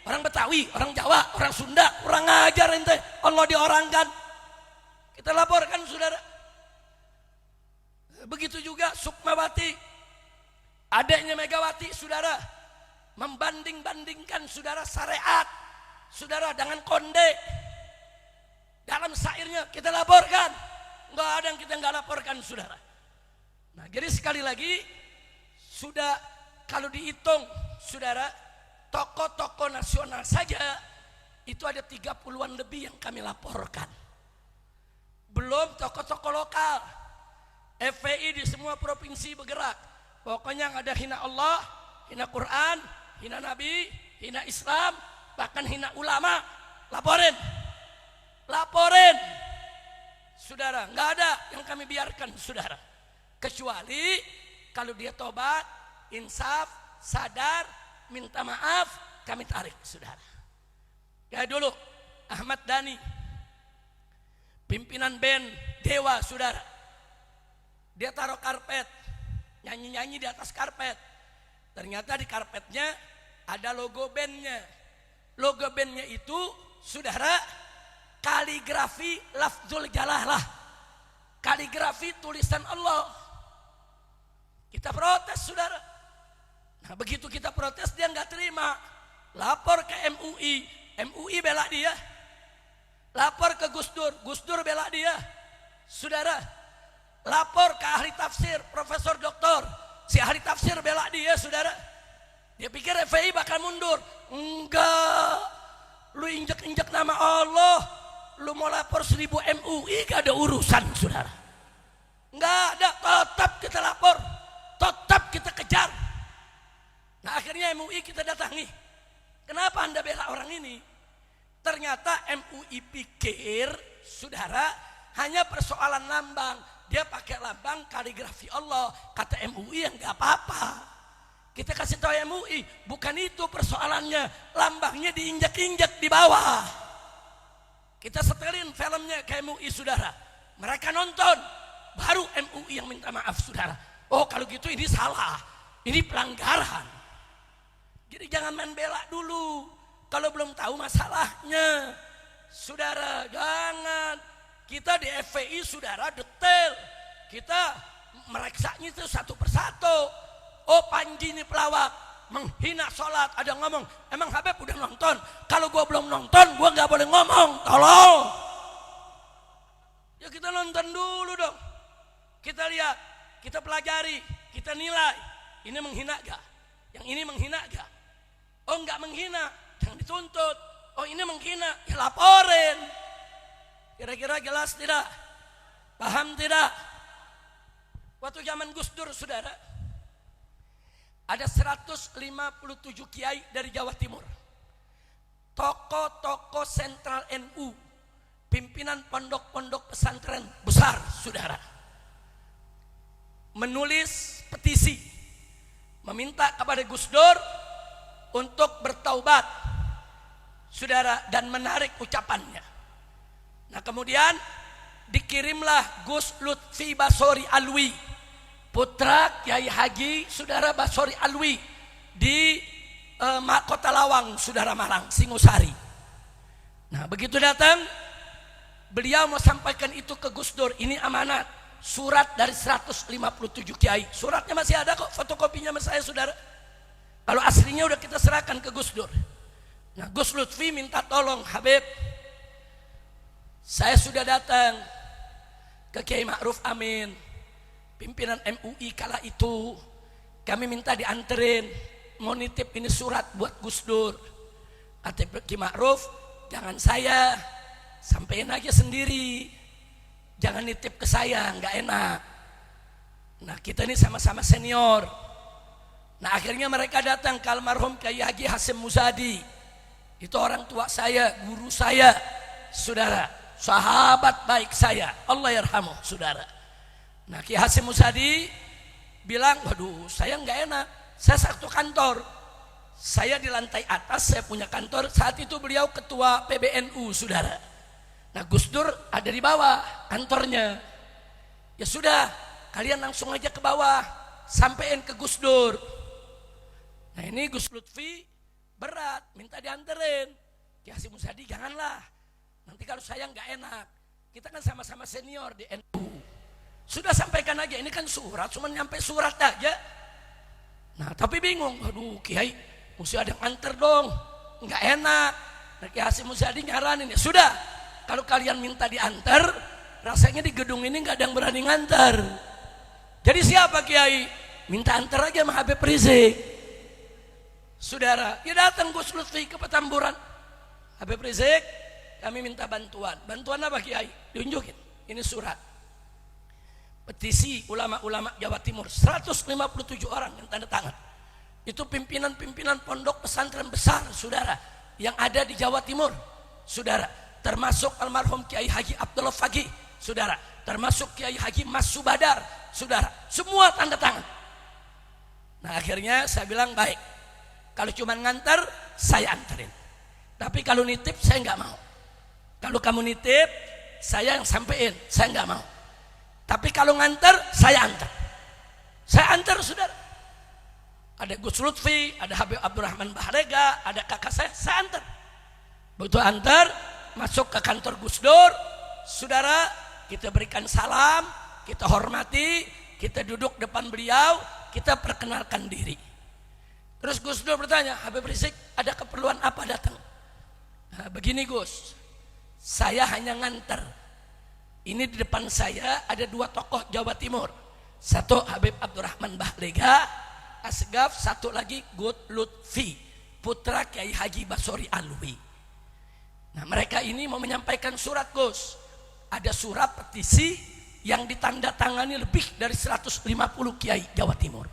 orang Betawi, orang Jawa, orang Sunda. Kurang ajar ente, Allah diorangkan. Kita laporkan saudara. Begitu juga Sukmawati, adiknya Megawati saudara, membanding-bandingkan saudara syariat saudara dengan konde. Dalam syairnya kita laporkan, nggak ada yang kita nggak laporkan saudara. Nah, jadi sekali lagi sudah kalau dihitung saudara, tokoh-tokoh nasional saja itu ada 30-an lebih yang kami laporkan. Belum tokoh-tokoh lokal. FPI di semua provinsi bergerak. Pokoknya yang ada hina Allah, hina Quran, hina Nabi, hina Islam, bahkan hina ulama, laporin. Saudara, nggak ada yang kami biarkan, saudara. Kecuali kalau dia tobat, insaf, sadar, minta maaf, kami tarik, saudara. Kayak dulu Ahmad Dhani, pimpinan band Dewa, saudara. Dia taruh karpet, nyanyi-nyanyi di atas karpet. Ternyata di karpetnya ada logo bandnya. Logo bandnya itu, saudara, kaligrafi lafzul jalalah, kaligrafi tulisan Allah. Kita protes, saudara. Nah, begitu kita protes, dia nggak terima, lapor ke MUI, MUI bela dia. Lapor ke Gus Dur bela dia, saudara. Lapor ke ahli tafsir, Profesor Doktor, si ahli tafsir bela dia, saudara. Dia pikir FPI bakal mundur. Enggak, lu injek-injek nama Allah, lu mau lapor 1000 MUI gak ada urusan, saudara. Enggak ada, tetap kita lapor, tetap kita kejar. Nah, akhirnya MUI kita datangi. Kenapa Anda bela orang ini? Ternyata MUI pikir, saudara, hanya persoalan lambang. Dia pakai lambang kaligrafi Allah. Kata MUI yang gak apa-apa. Kita kasih tahu MUI, bukan itu persoalannya. Lambangnya diinjak-injak di bawah. Kita setelin filmnya ke MUI, saudara. Mereka nonton, baru MUI yang minta maaf, saudara. Oh, kalau gitu ini salah, ini pelanggaran. Jadi jangan main bela dulu kalau belum tahu masalahnya, saudara. Jangan. Kita di FPI, saudara, detail. Kita mereksanya itu satu persatu. Oh, Panji ini pelawak, menghina sholat. Ada ngomong, emang Habib udah nonton? Kalau gua belum nonton, gua nggak boleh ngomong. Tolong. Ya kita nonton dulu dong. Kita lihat, kita pelajari, kita nilai. Ini menghina gak? Yang ini menghina gak? Oh, nggak menghina, jangan dituntut. Oh, ini menghina, ya laporin. Kira-kira jelas tidak? Paham tidak? Waktu zaman Gus Dur, saudara, ada 157 kiai dari Jawa Timur, tokoh-tokoh sentral NU, pimpinan pondok-pondok pesantren besar, saudara, menulis petisi meminta kepada Gus Dur untuk bertaubat, saudara, dan menarik ucapannya. Nah, kemudian dikirimlah Gus Lutfi Basori Alwi, putra Kiai Haji saudara Basori Alwi di Kota Lawang, saudara, Malang, Singosari. Nah, begitu datang, beliau mau sampaikan itu ke Gus Dur. Ini amanat, surat dari 157 kiai. Suratnya masih ada kok, fotokopinya sama saya, saudara. Kalau aslinya udah kita serahkan ke Gus Dur. Nah, Gus Lutfi minta tolong, Habib, saya sudah datang ke Kiai Ma'ruf Amin, pimpinan MUI kala itu. Kami minta dianterin, mau nitip ini surat buat Gus Dur. Kata Kiai Ma'ruf, jangan saya, sampein aja sendiri. Jangan nitip ke saya, nggak enak. Nah, kita ini sama-sama senior. Nah, akhirnya mereka datang ke almarhum Kiai Haji Hasyim Muzadi. Itu orang tua saya, guru saya, saudara, sahabat baik saya, Allah yarhamuh, saudara. Nah, Kiai Hasyim Muzadi bilang, waduh, saya nggak enak, saya satu kantor, saya di lantai atas, saya punya kantor. Saat itu beliau ketua PBNU, saudara. Nah, Gus Dur ada di bawah kantornya. Ya sudah, kalian langsung aja ke bawah, sampein ke Gus Dur. Nah, ini Gus Lutfi berat, minta dianterin. Kiai Hasyim Muzadi, janganlah, nanti kalau saya nggak enak. Kita kan sama-sama senior di NU. Sudah sampaikan aja, ini kan surat, cuma nyampe surat aja. Nah, tapi bingung, aduh Kiai, mesti ada yang anter dong, nggak enak. Nah, Kiai Hasyim Muzadi nyaranin, ya sudah, kalau kalian minta diantar, rasanya di gedung ini nggak ada yang berani ngantar. Jadi siapa Kiai? Minta antar aja sama Habib Rizik. Saudara, dia datang Gus Lutfi ke Petamburan. Habib Rizik, kami minta bantuan. Bantuan apa Kiai? Diunjukin, ini surat. Petisi ulama-ulama Jawa Timur, 157 orang yang tanda tangan. Itu pimpinan-pimpinan pondok pesantren besar, saudara, yang ada di Jawa Timur, saudara. Termasuk almarhum Kiai Haji Abdullah Faqih, saudara. Termasuk Kiai Haji Mas Subadar, saudara. Semua tanda tangan. Nah akhirnya saya bilang baik. Kalau cuma ngantar, saya anterin. Tapi kalau nitip, saya nggak mau. Kalau kamu nitip, saya yang sampein, saya nggak mau. Tapi kalau ngantar, saya antar. Saya antar, saudara. Ada Gus Lutfi, ada Habib Abdurrahman Baharega, ada kakak saya antar. Begitu antar, masuk ke kantor Gus Dur, saudara, kita berikan salam, kita hormati, kita duduk depan beliau, kita perkenalkan diri. Terus Gus Dur bertanya, Habib Rizik, ada keperluan apa datang? Nah, begini Gus, saya hanya nganter. Ini di depan saya ada 2 tokoh Jawa Timur. Satu Habib Abdurrahman Baharega Asgaf, satu lagi Gus Lutfi, putra Kiai Haji Basori Alwi. Nah mereka ini mau menyampaikan surat Gus. Ada surat petisi yang ditandatangani lebih dari 150 Kiai Jawa Timur.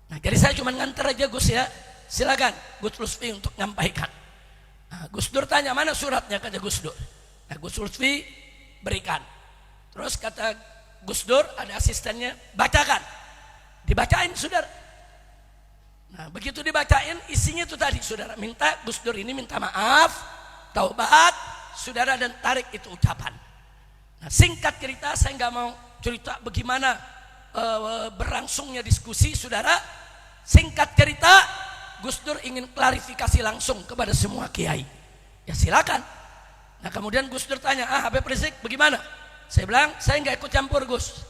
Nah jadi saya cuma nganter aja Gus ya. Silakan Gus Lutfi untuk menyampaikan. Nah, Gus Dur tanya mana suratnya, kata Gus Dur. Nah Gus Lutfi berikan. Terus kata Gus Dur, ada asistennya, bacakan. Dibacain saudara. Nah begitu dibacain isinya itu tadi saudara, minta Gus Dur ini minta maaf, taubat saudara, dan tarik itu ucapan. Nah singkat cerita, saya nggak mau cerita bagaimana berlangsungnya diskusi saudara. Singkat cerita, Gus Dur ingin klarifikasi langsung kepada semua kiai. Ya silakan. Nah kemudian Gus Dur tanya, Habib Rizik bagaimana? Saya bilang, saya nggak ikut campur Gus.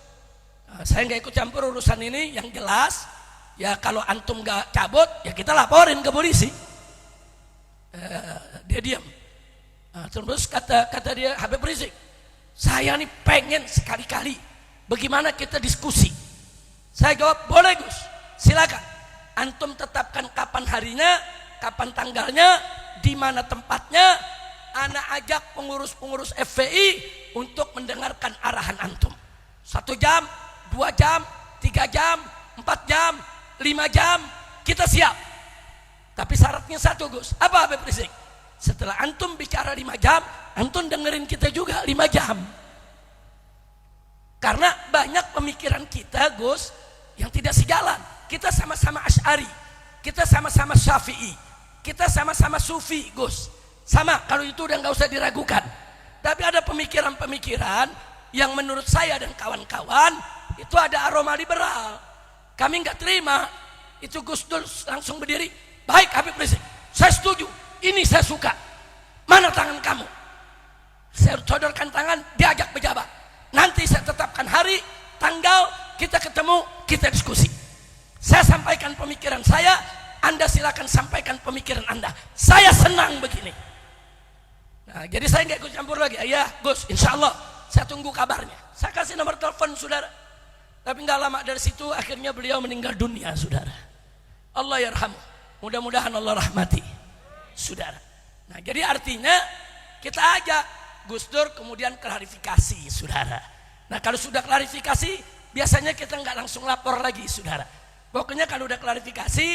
Saya nggak ikut campur urusan ini, yang jelas ya kalau antum gak cabut, ya kita laporin ke polisi. Dia diam. Terus kata dia, Habib Rizik, saya nih pengen sekali-kali bagaimana kita diskusi. Saya jawab, boleh Gus, silakan. Antum tetapkan kapan harinya, kapan tanggalnya, di mana tempatnya. Ana ajak pengurus-pengurus FPI untuk mendengarkan arahan antum. 1 jam, 2 jam, 3 jam, 4 jam, 5 jam, kita siap. Tapi syaratnya 1 Gus. Apa Habib Rizik? Setelah antum bicara 5 jam, antum dengerin kita juga 5 jam. Karena banyak pemikiran kita Gus yang tidak sejalan. Kita sama-sama Asy'ari, kita sama-sama Syafi'i, kita sama-sama Sufi Gus. Sama, kalau itu udah gak usah diragukan. Tapi ada pemikiran-pemikiran yang menurut saya dan kawan-kawan itu ada aroma liberal. Kami nggak terima. Itu Gus Dur langsung berdiri. Baik Habib Rizik, saya setuju. Ini saya suka. Mana tangan kamu? Saya sodorkan tangan, diajak pejabat. Nanti saya tetapkan hari, tanggal, kita ketemu, kita diskusi. Saya sampaikan pemikiran saya, Anda silakan sampaikan pemikiran Anda. Saya senang begini. Nah, jadi saya nggak ikut campur lagi. Ya Gus, insya Allah saya tunggu kabarnya. Saya kasih nomor telepon saudara. Tapi nggak lama dari situ akhirnya beliau meninggal dunia saudara. Allah yarhamu. Mudah-mudahan Allah rahmati saudara. Nah jadi artinya kita ajak Gus Dur kemudian klarifikasi saudara. Nah kalau sudah klarifikasi biasanya kita nggak langsung lapor lagi saudara. Pokoknya kalau udah klarifikasi,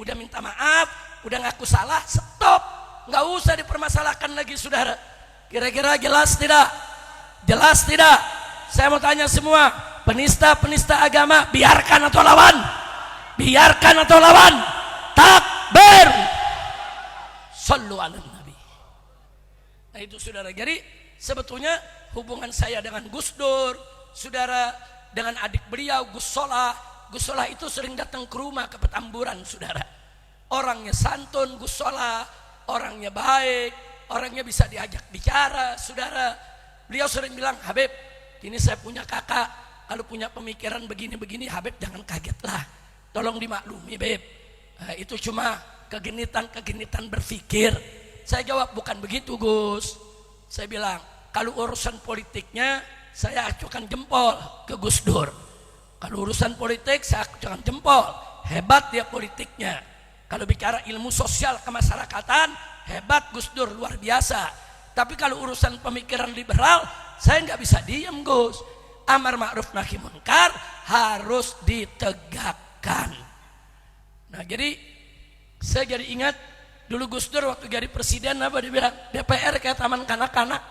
udah minta maaf, udah ngaku salah, stop. Nggak usah dipermasalahkan lagi saudara. Kira-kira jelas tidak? Jelas tidak? Saya mau tanya semua, penista-penista agama biarkan atau lawan? Biarkan atau lawan? Takbir. Shallu ala nabi. Nah itu saudara. Jadi sebetulnya hubungan saya dengan Gus Dur, saudara, dengan adik beliau Gus Solah. Gus Solah itu sering datang ke rumah ke Petamburan saudara. Orangnya santun Gus Solah. Orangnya baik, orangnya bisa diajak bicara, saudara. Beliau sering bilang, Habib, ini saya punya kakak, kalau punya pemikiran begini-begini, Habib jangan kaget lah. Tolong dimaklumi, Beb. Itu cuma kegenitan-kegenitan berpikir. Saya jawab, bukan begitu, Gus. Saya bilang, kalau urusan politiknya, saya acukan jempol ke Gus Dur. Kalau urusan politik, saya acukan jempol. Hebat dia politiknya. Kalau bicara ilmu sosial kemasyarakatan, hebat Gus Dur, luar biasa. Tapi kalau urusan pemikiran liberal, saya nggak bisa diam Gus. Amar ma'ruf nahi munkar harus ditegakkan. Nah jadi saya jadi ingat dulu Gus Dur waktu jadi presiden apa dia bilang DPR kayak taman kanak-kanak.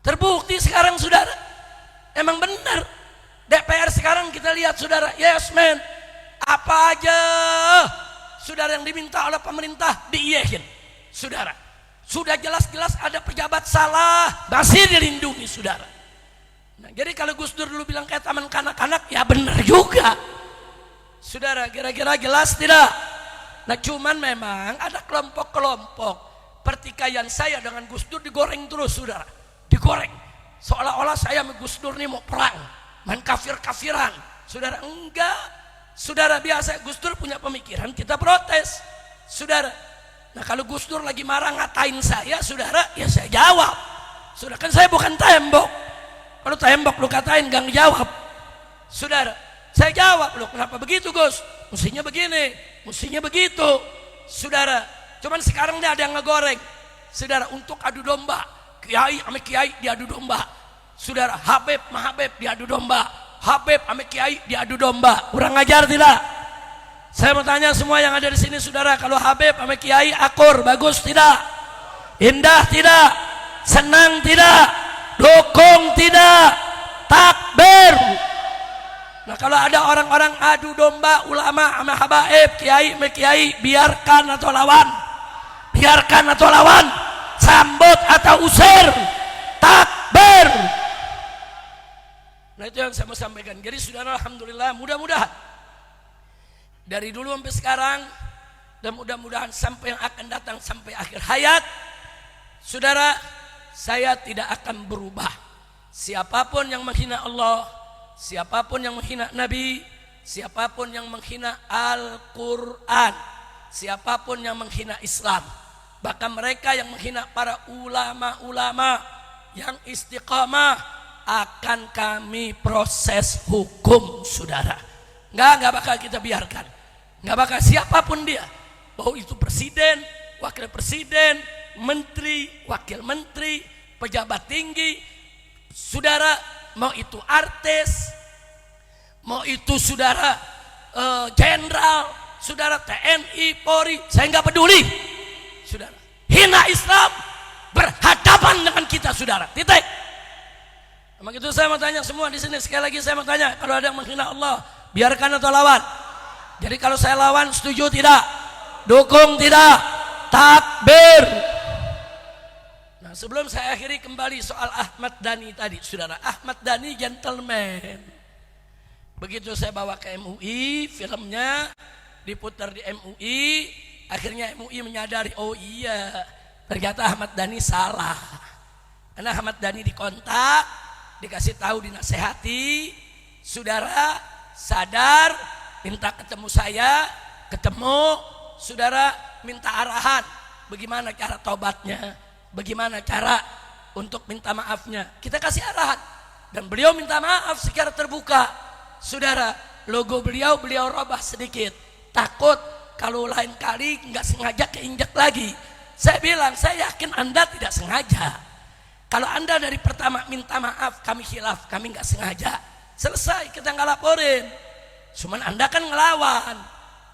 Terbukti sekarang saudara, emang benar DPR sekarang kita lihat saudara, yes man, apa aja saudara yang diminta oleh pemerintah diiyahin saudara. Sudah jelas-jelas ada pejabat salah masih dilindungi saudara. Nah, jadi kalau Gus Dur dulu bilang kayak taman kanak-kanak, ya benar juga saudara. Kira-kira jelas tidak? Nah cuman memang ada kelompok-kelompok pertikaian saya dengan Gus Dur digoreng terus saudara, digoreng seolah-olah saya sama Gus Dur nih mau perang, main kafir-kafiran saudara. Enggak saudara, biasa Gus Dur punya pemikiran, kita protes saudara. Nah kalau Gus Dur lagi marah ngatain saya saudara, ya saya jawab saudara, kan saya bukan tembok. Kalau tembok lu katain gak ngejawab saudara, saya jawab, lu kenapa begitu Gus, mestinya begini, mestinya begitu saudara. Cuman sekarang ini ada yang ngegoreng saudara untuk adu domba, kiai sama kiai diadu domba saudara, Habib sama Habib diadu domba, Habib sama kiai diadu domba. Kurang ajar tidak? Saya mau tanya semua yang ada di sini saudara, kalau Habib sama kiai akur, bagus tidak? Indah tidak? Senang tidak? Dukung tidak? Takbir. Nah kalau ada orang-orang adu domba ulama sama habaib, kiai sama kiai, biarkan atau lawan? Biarkan atau lawan? Sambut atau usir? Takbir. Nah itu yang saya mau sampaikan. Jadi saudara, alhamdulillah, mudah-mudahan dari dulu sampai sekarang, dan mudah-mudahan sampai yang akan datang sampai akhir hayat saudara, saya tidak akan berubah. Siapapun yang menghina Allah, siapapun yang menghina Nabi, siapapun yang menghina Al-Quran, siapapun yang menghina Islam, bahkan mereka yang menghina para ulama-ulama yang istiqamah, akan kami proses hukum saudara. Enggak bakal kita biarkan. Enggak bakal siapapun dia, mau itu presiden, wakil presiden, menteri, wakil menteri, pejabat tinggi saudara, mau itu artis, mau itu saudara jenderal, saudara TNI, Polri, saya nggak peduli saudara. Hina Islam berhadapan dengan kita saudara, titik. Emang itu saya mau tanya semua di sini, sekali lagi saya mau tanya, kalau ada yang menghina Allah, biarkan atau lawan? Jadi kalau saya lawan, setuju tidak? Dukung tidak? Takbir. Nah sebelum saya akhiri kembali soal Ahmad Dhani tadi saudara, Ahmad Dhani gentleman. Begitu saya bawa ke MUI, filmnya diputar di MUI, akhirnya MUI menyadari, oh iya ternyata Ahmad Dhani salah. Karena Ahmad Dhani dikontak, dikasih tahu, dinasehati, saudara sadar, minta ketemu saya, ketemu saudara, minta arahan bagaimana cara tobatnya, bagaimana cara untuk minta maafnya. Kita kasih arahan dan beliau minta maaf secara terbuka saudara. Logo beliau robah sedikit, takut kalau lain kali nggak sengaja keinjak lagi. Saya bilang, saya yakin Anda tidak sengaja. Kalau Anda dari pertama minta maaf, kami khilaf, kami nggak sengaja, selesai, kita nggak laporin. Cuman Anda kan ngelawan,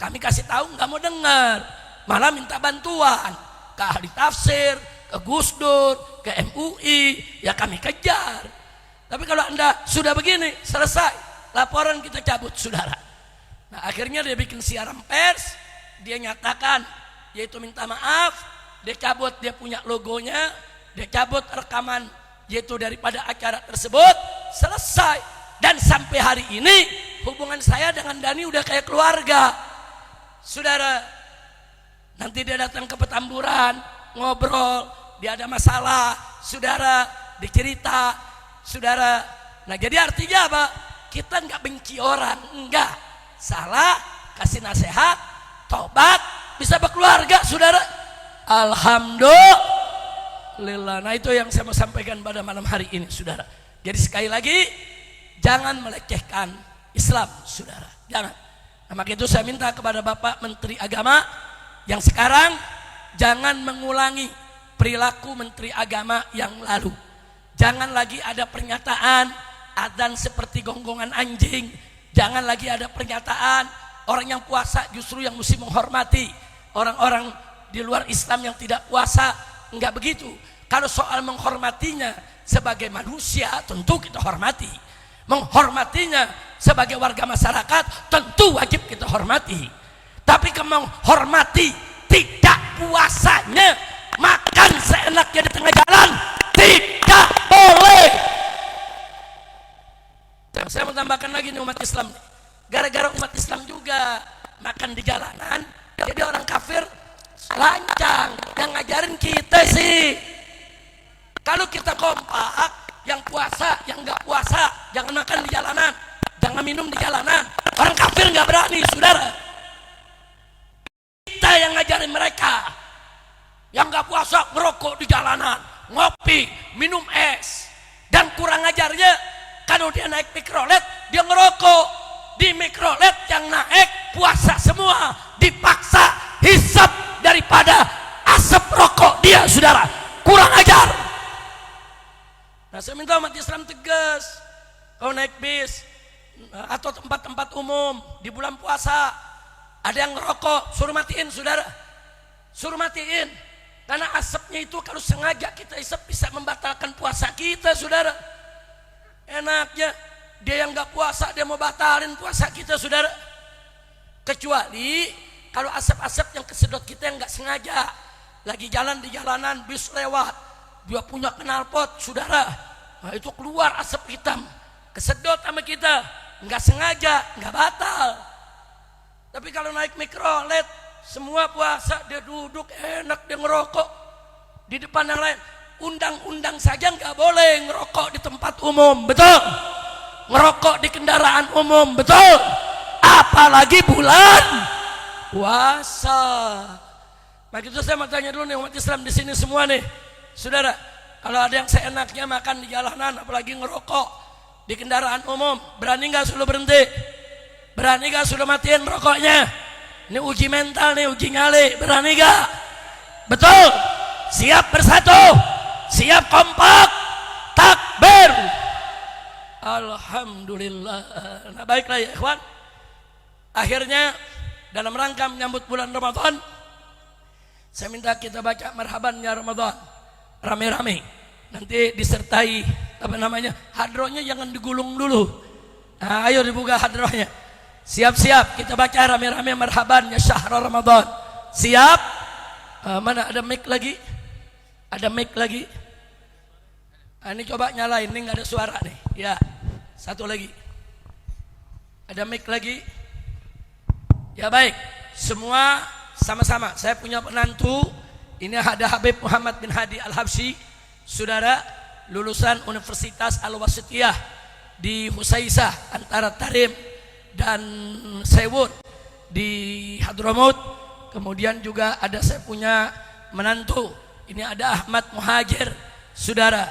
kami kasih tahu nggak mau dengar, malah minta bantuan ke ahli tafsir, ke Gus Dur, ke MUI, ya kami kejar. Tapi kalau Anda sudah begini, selesai, laporan kita cabut saudara. Nah akhirnya dia bikin siaran pers, dia nyatakan, yaitu minta maaf, dia cabut, dia punya logonya, dia cabut rekaman yaitu daripada acara tersebut, selesai. Dan sampai hari ini hubungan saya dengan Dhani udah kayak keluarga saudara. Nanti dia datang ke Petamburan, ngobrol, dia ada masalah saudara, dicerita saudara. Nah jadi artinya apa? Kita nggak benci orang, enggak. Salah, kasih nasihat, tobat, bisa berkeluarga saudara. Alhamdulillah. Nah itu yang saya mau sampaikan pada malam hari ini saudara. Jadi sekali lagi, jangan melecehkan Islam saudara, jangan. Nah, maka itu saya minta kepada Bapak Menteri Agama yang sekarang, jangan mengulangi perilaku Menteri Agama yang lalu. Jangan lagi ada pernyataan adzan seperti gonggongan anjing. Jangan lagi ada pernyataan orang yang puasa justru yang mesti menghormati orang-orang di luar Islam yang tidak puasa. Enggak begitu. Kalau soal menghormatinya sebagai manusia tentu kita hormati, menghormatinya sebagai warga masyarakat tentu wajib kita hormati. Tapi menghormati tidak puasanya makan seenaknya di tengah jalan tidak boleh. Dan saya mau tambahkan lagi nih umat Islam, gara-gara umat Islam juga makan di jalanan, jadi orang kafir lancang yang ngajarin kita sih. Kalau kita kompak, yang puasa, yang nggak puasa, jangan makan di jalanan, jangan minum di jalanan. Orang kafir nggak berani, saudara. Kita yang ngajarin mereka, yang nggak puasa ngerokok di jalanan, ngopi, minum es, dan kurang ajarnya kalau dia naik mikrolet dia ngerokok. Di mikrolet yang naik puasa semua, dipaksa hisap daripada asap rokok dia, saudara. Kurang ajar. Nah, saya minta umat Islam tegas. Kalau naik bis atau tempat-tempat umum di bulan puasa ada yang ngerokok, suruh matiin, saudara. Suruh matiin. Karena asapnya itu kalau sengaja kita hisap bisa membatalkan puasa kita, saudara. Enaknya dia yang nggak puasa dia mau batalin puasa kita, saudara. Kecuali kalau asap-asap yang kesedot kita yang nggak sengaja, lagi jalan di jalanan bis lewat, dia punya knalpot, saudara. Nah, itu keluar asap hitam, kesedot sama kita, nggak sengaja, nggak batal. Tapi kalau naik mikrolet, semua puasa dia duduk enak, dia ngerokok di depan yang lain. Undang-undang saja nggak boleh ngerokok di tempat umum, betul? Ngerokok di kendaraan umum, betul? Apalagi bulan puasa. Maka itu saya mau tanya dulu nih umat Islam di sini semua nih, saudara. Kalau ada yang seenaknya makan di jalanan, apalagi ngerokok di kendaraan umum, berani nggak suruh berhenti? Berani nggak suruh matiin rokoknya? Ini uji mental nih, uji nyali. Berani nggak? Betul? Siap bersatu, siap kompak, takbir. Alhamdulillah. Nah, baiklah ya ikhwan. Akhirnya dalam rangka menyambut bulan Ramadan, saya minta kita baca marhaban ya Ramadan rame-rame. Nanti disertai apa namanya, hadronya jangan digulung dulu. Nah, ayo dibuka hadronya. Siap-siap kita baca rame-rame marhaban ya syahr Ramadan. Siap? Mana ada mic lagi? Ada mic lagi? Ini coba nyalain, ini nggak ada suara nih. Ya, satu lagi. Ada mic lagi? Ya baik, semua sama-sama. Saya punya penantu. Ini ada Habib Muhammad bin Hadi Al-Habsyi, saudara, lulusan Universitas Al-Wasitiyah di Husaisah antara Tarim dan Sewut di Hadramaut. Kemudian juga ada saya punya menantu. Ini ada Ahmad Muhajir, saudara,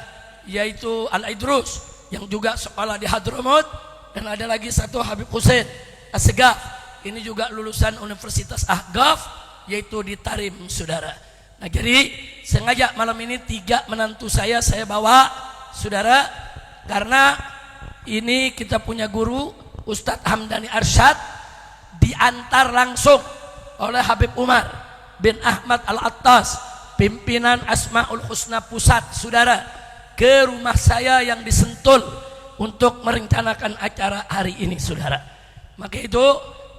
yaitu Al-Idrus yang juga sekolah di Hadramaut. Dan ada lagi satu Habib Husain As-Segaf, ini juga lulusan Universitas Ahqaf, yaitu di Tarim, saudara. Nah, jadi sengaja malam ini 3 menantu saya bawa, saudara, karena ini kita punya guru Ustadz Hamdani Arsyad, diantar langsung oleh Habib Umar bin Ahmad Al-Attas, pimpinan Asmaul Husna Pusat, saudara, ke rumah saya yang di Sentul untuk merencanakan acara hari ini, saudara. Maka itu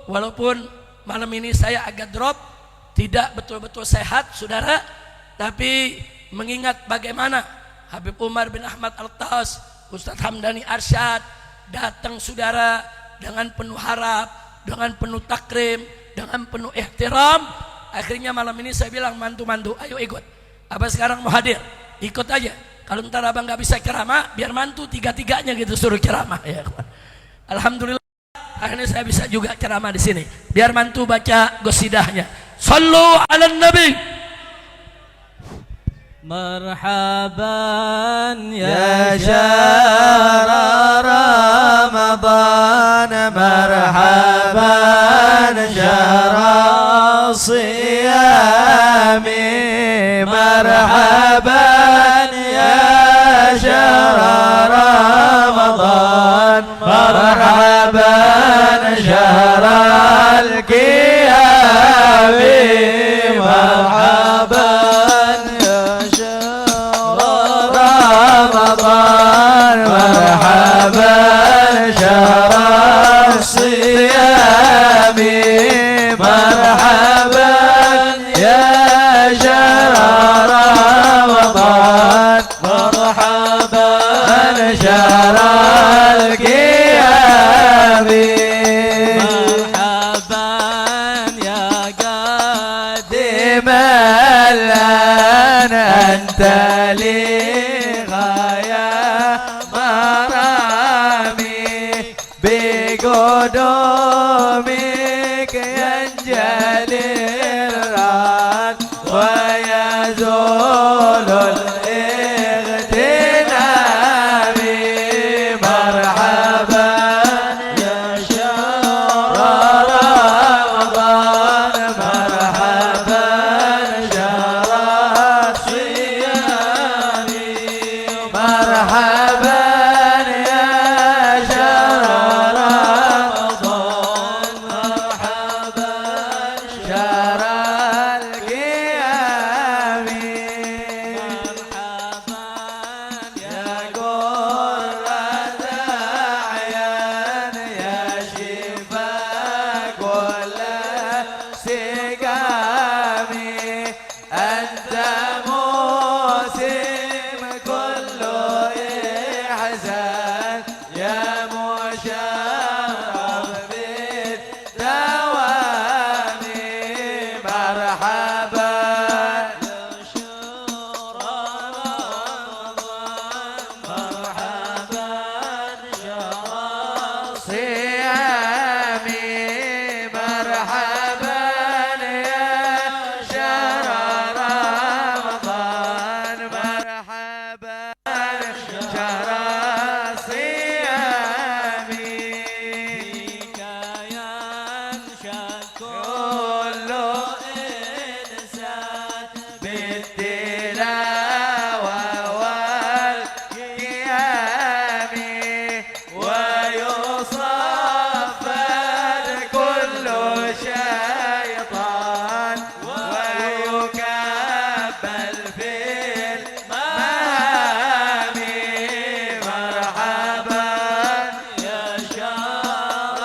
walaupun malam ini saya agak drop, tidak betul-betul sehat, saudara, tapi mengingat bagaimana Habib Umar bin Ahmad Al-Attas, Ustadz Hamdani Arsyad datang, saudara, dengan penuh harap, dengan penuh takrim, dengan penuh ihtiram. Akhirnya malam ini saya bilang, mantu-mantu, ayo ikut. Abah sekarang mau hadir, ikut aja. Kalau ntar abang nggak bisa ceramah, biar mantu 3-3-nya gitu suruh ceramah, ya. Alhamdulillah, akhirnya saya bisa juga ceramah di sini. Biar mantu baca gosidahnya. Sallu ala nabi. Marhaban ya syahr Ramadan, marhaban syahr siyami, marhaban ya syahr Ramadan, marhaban syahr لي غاية مرامي بقدومك ينجلي الران ويزول الاغتنام مرحبا يا شهر رمضان مرحبا شهر الصيام مرحبا يا شهر رمضان مرحبا شهر القيام مرحبا يا قرة أعين يا شفاء كل سقام أنت موسم كله إحسان يا مشرف بالدوام مرحبا يا شهر رمضان مرحبا شهر الصيام مرحبا يا شهر رمضان مرحبا شهر الصيام فيك ينشأ كل إنسان بالتلاوة والقيام ويصفد كل شيطان ويكبل في المهام مرحبا يا شهر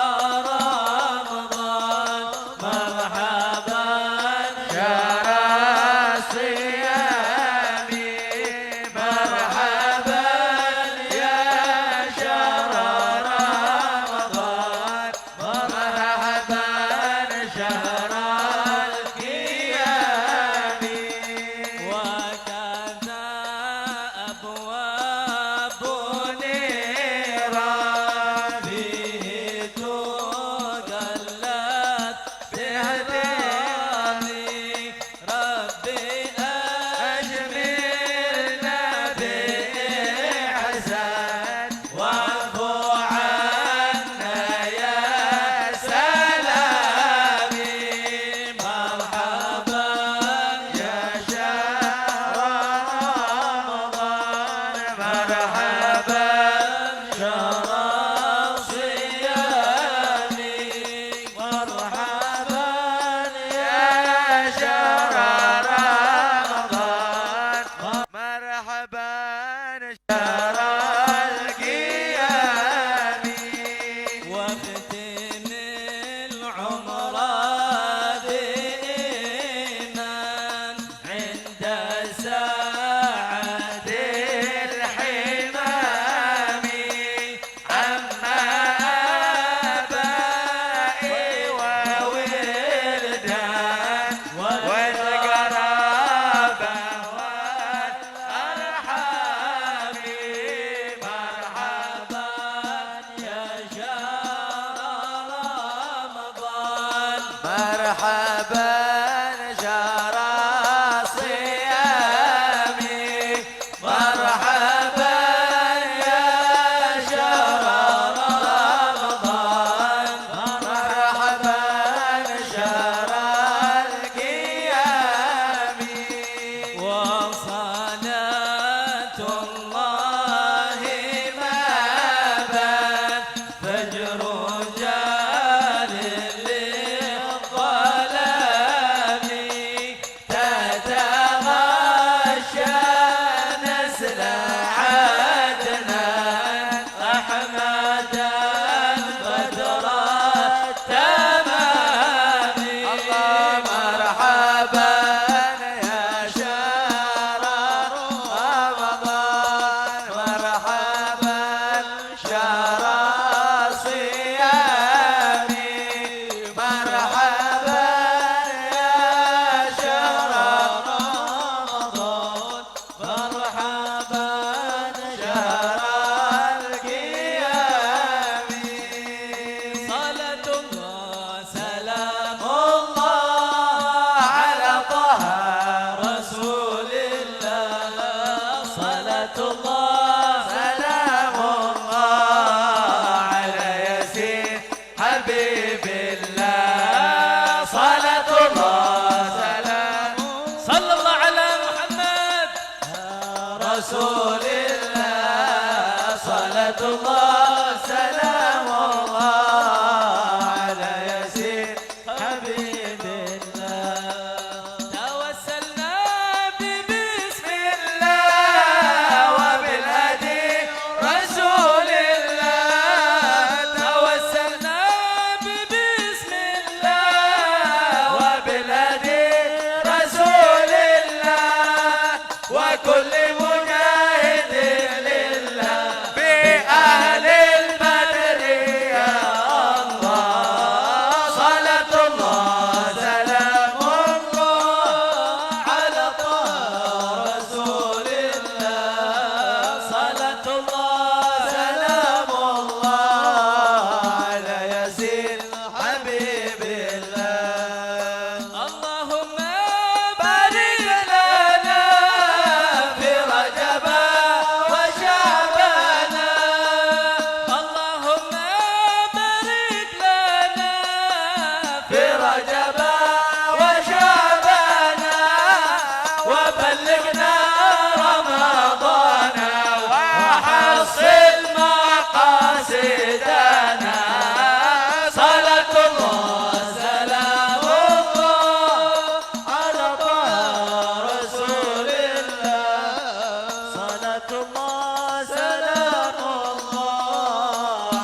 رمضان مرحبا شهر الصيام مرحبا يا شهر رمضان مرحبا شهر القيام وكذا أبواب نيران فيه تجلت باهتمامي ربي أجملنا بإحسان واعفو عنا يا سلامي مرحبا يا شهر رمضان مرحبا شهر الصيام مرحبا يا شهر رمضان مرحبا شهر القيام واختم العمر بإيمان عند ساعة الحمام عما آبائي وولدان والقرابة والأرحام مرحبا يا شهر رمضان مرحبا شهر الصيام مرحبا يا شهر رمضان مرحبا شهر القيام وصلاة الله ما بات فجر جال للظلام تتغشى نسل عدنان أحمد البدر التمام الله مرحبا يا شهر الله سلام الله على ياسين حبيب الله صلاة الله سلام صلى الله على محمد رسول الله صلاة الله سلام الله على ياسين حبيب الله توسلنا بسم الله وبالهدي رسول الله توسلنا بسم الله وبالهدي رسول الله وكل مجاهد لله بأهل البدر يا الله صلاة الله سلام الله على طه رسول الله صلاة الله سلام الله على ياسين حبيب الله اللهم بارك لنا في رجب وشعبان اللهم بارك لنا في رجب وشعبان وبلغنا رمضان وحصل مقاصدنا صلاة الله سلام الله على طه رسول الله صلاة الله سلام الله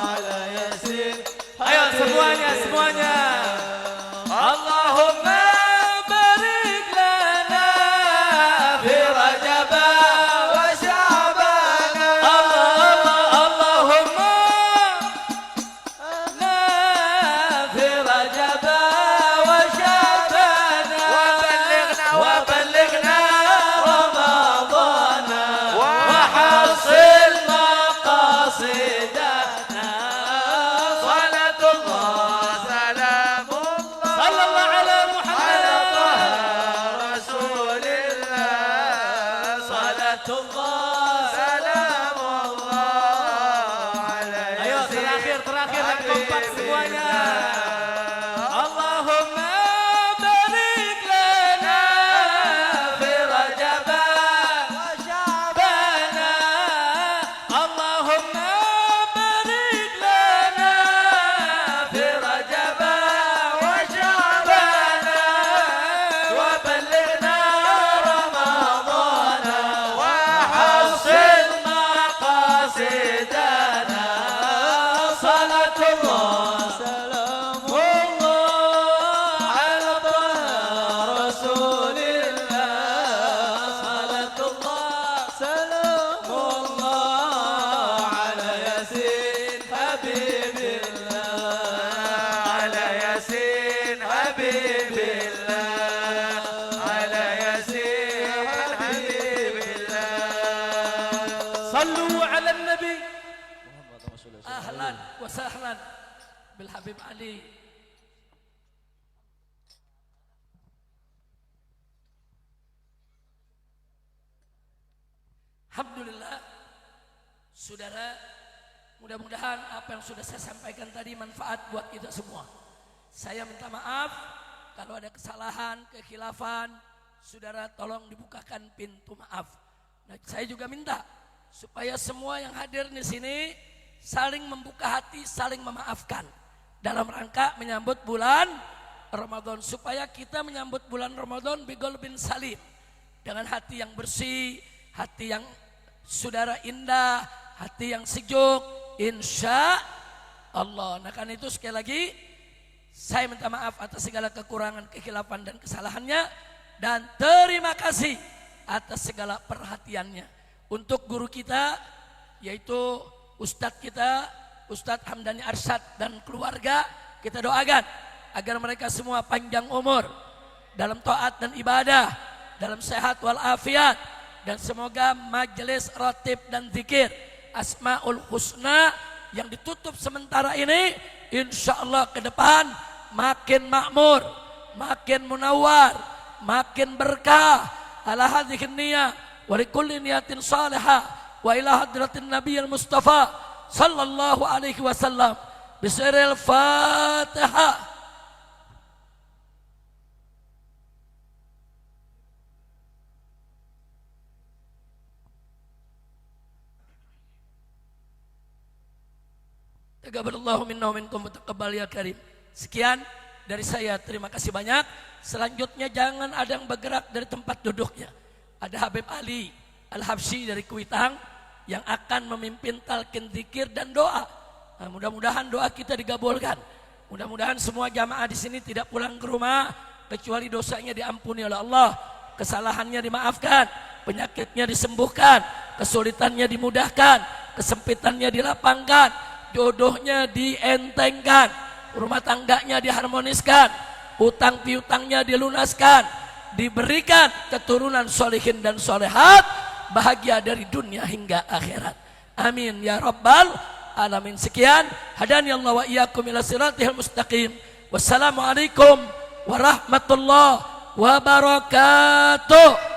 على ياسين Ayo semuanya اللهم بارك لنا في رجب وشعبان اللهم في رجب وشعبان وبلغنا رمضان وحصل مقاصدنا صلاة الله سلام الله صلى الله على على محمد طه رسول الله صلاة الله سلام الله على Ayo ياسين terakhir dan kompak semuanya. اللهم بارك لنا في رجب وشعبان اللهم بارك لنا في رجب وشعبان وبلغنا رمضان وحصل مقاصدنا صلاة الله سلام الله على طه رسول الله صلاة الله سلام الله على ياسين حبيب الله على ياسين حبيب الله على ياسين حبيب الله صلوا على النبي. Ahlan wa sahlan bil Habib Ali. Alhamdulillah, saudara, mudah-mudahan apa yang sudah saya sampaikan tadi manfaat buat kita semua. Saya minta maaf kalau ada kesalahan, kekhilafan, saudara tolong dibukakan pintu maaf. Nah, saya juga minta supaya semua yang hadir di sini saling membuka hati, saling memaafkan dalam rangka menyambut bulan Ramadan, supaya kita menyambut bulan Ramadan biqalbin salim, dengan hati yang bersih, hati yang saudara indah, hati yang sejuk, insya Allah. Nah, karena itu sekali lagi saya minta maaf atas segala kekurangan, kekhilafan dan kesalahannya, dan terima kasih atas segala perhatiannya. Untuk guru kita yaitu Ustadz kita, Ustadz Hamdani Arsyad dan keluarga, kita doakan agar mereka semua panjang umur dalam taat dan ibadah, dalam sehat walafiat, dan semoga majelis ratib dan zikir Asmaul Husna yang ditutup sementara ini insya Allah ke depan makin makmur, makin munawar, makin berkah. Ala hadhihi niyah wa likulli niyatin salihah wa ila hadratin nabiyil mustafa sallallahu alaihi wasallam bisiril fatihah. Taqabbalallahu minna wa minkum wa taqabbal ya karim. Sekian dari saya, terima kasih banyak. Selanjutnya jangan ada yang bergerak dari tempat duduknya. Ada Habib Ali Al-Habsyi dari Kuitang yang akan memimpin talqin zikir dan doa. Nah, mudah-mudahan doa kita digabulkan. Mudah-mudahan semua jamaah di sini tidak pulang ke rumah kecuali dosanya diampuni oleh Allah, kesalahannya dimaafkan, penyakitnya disembuhkan, kesulitannya dimudahkan, kesempitannya dilapangkan, jodohnya dientengkan, rumah tangganya diharmoniskan, utang piutangnya dilunaskan, diberikan keturunan solihin dan solehat, bahagia dari dunia hingga akhirat. Amin ya rabbal alamin. Sekian, hadani Allah wa iyyakum ila siratal mustaqim. Wassalamualaikum warahmatullahi wabarakatuh.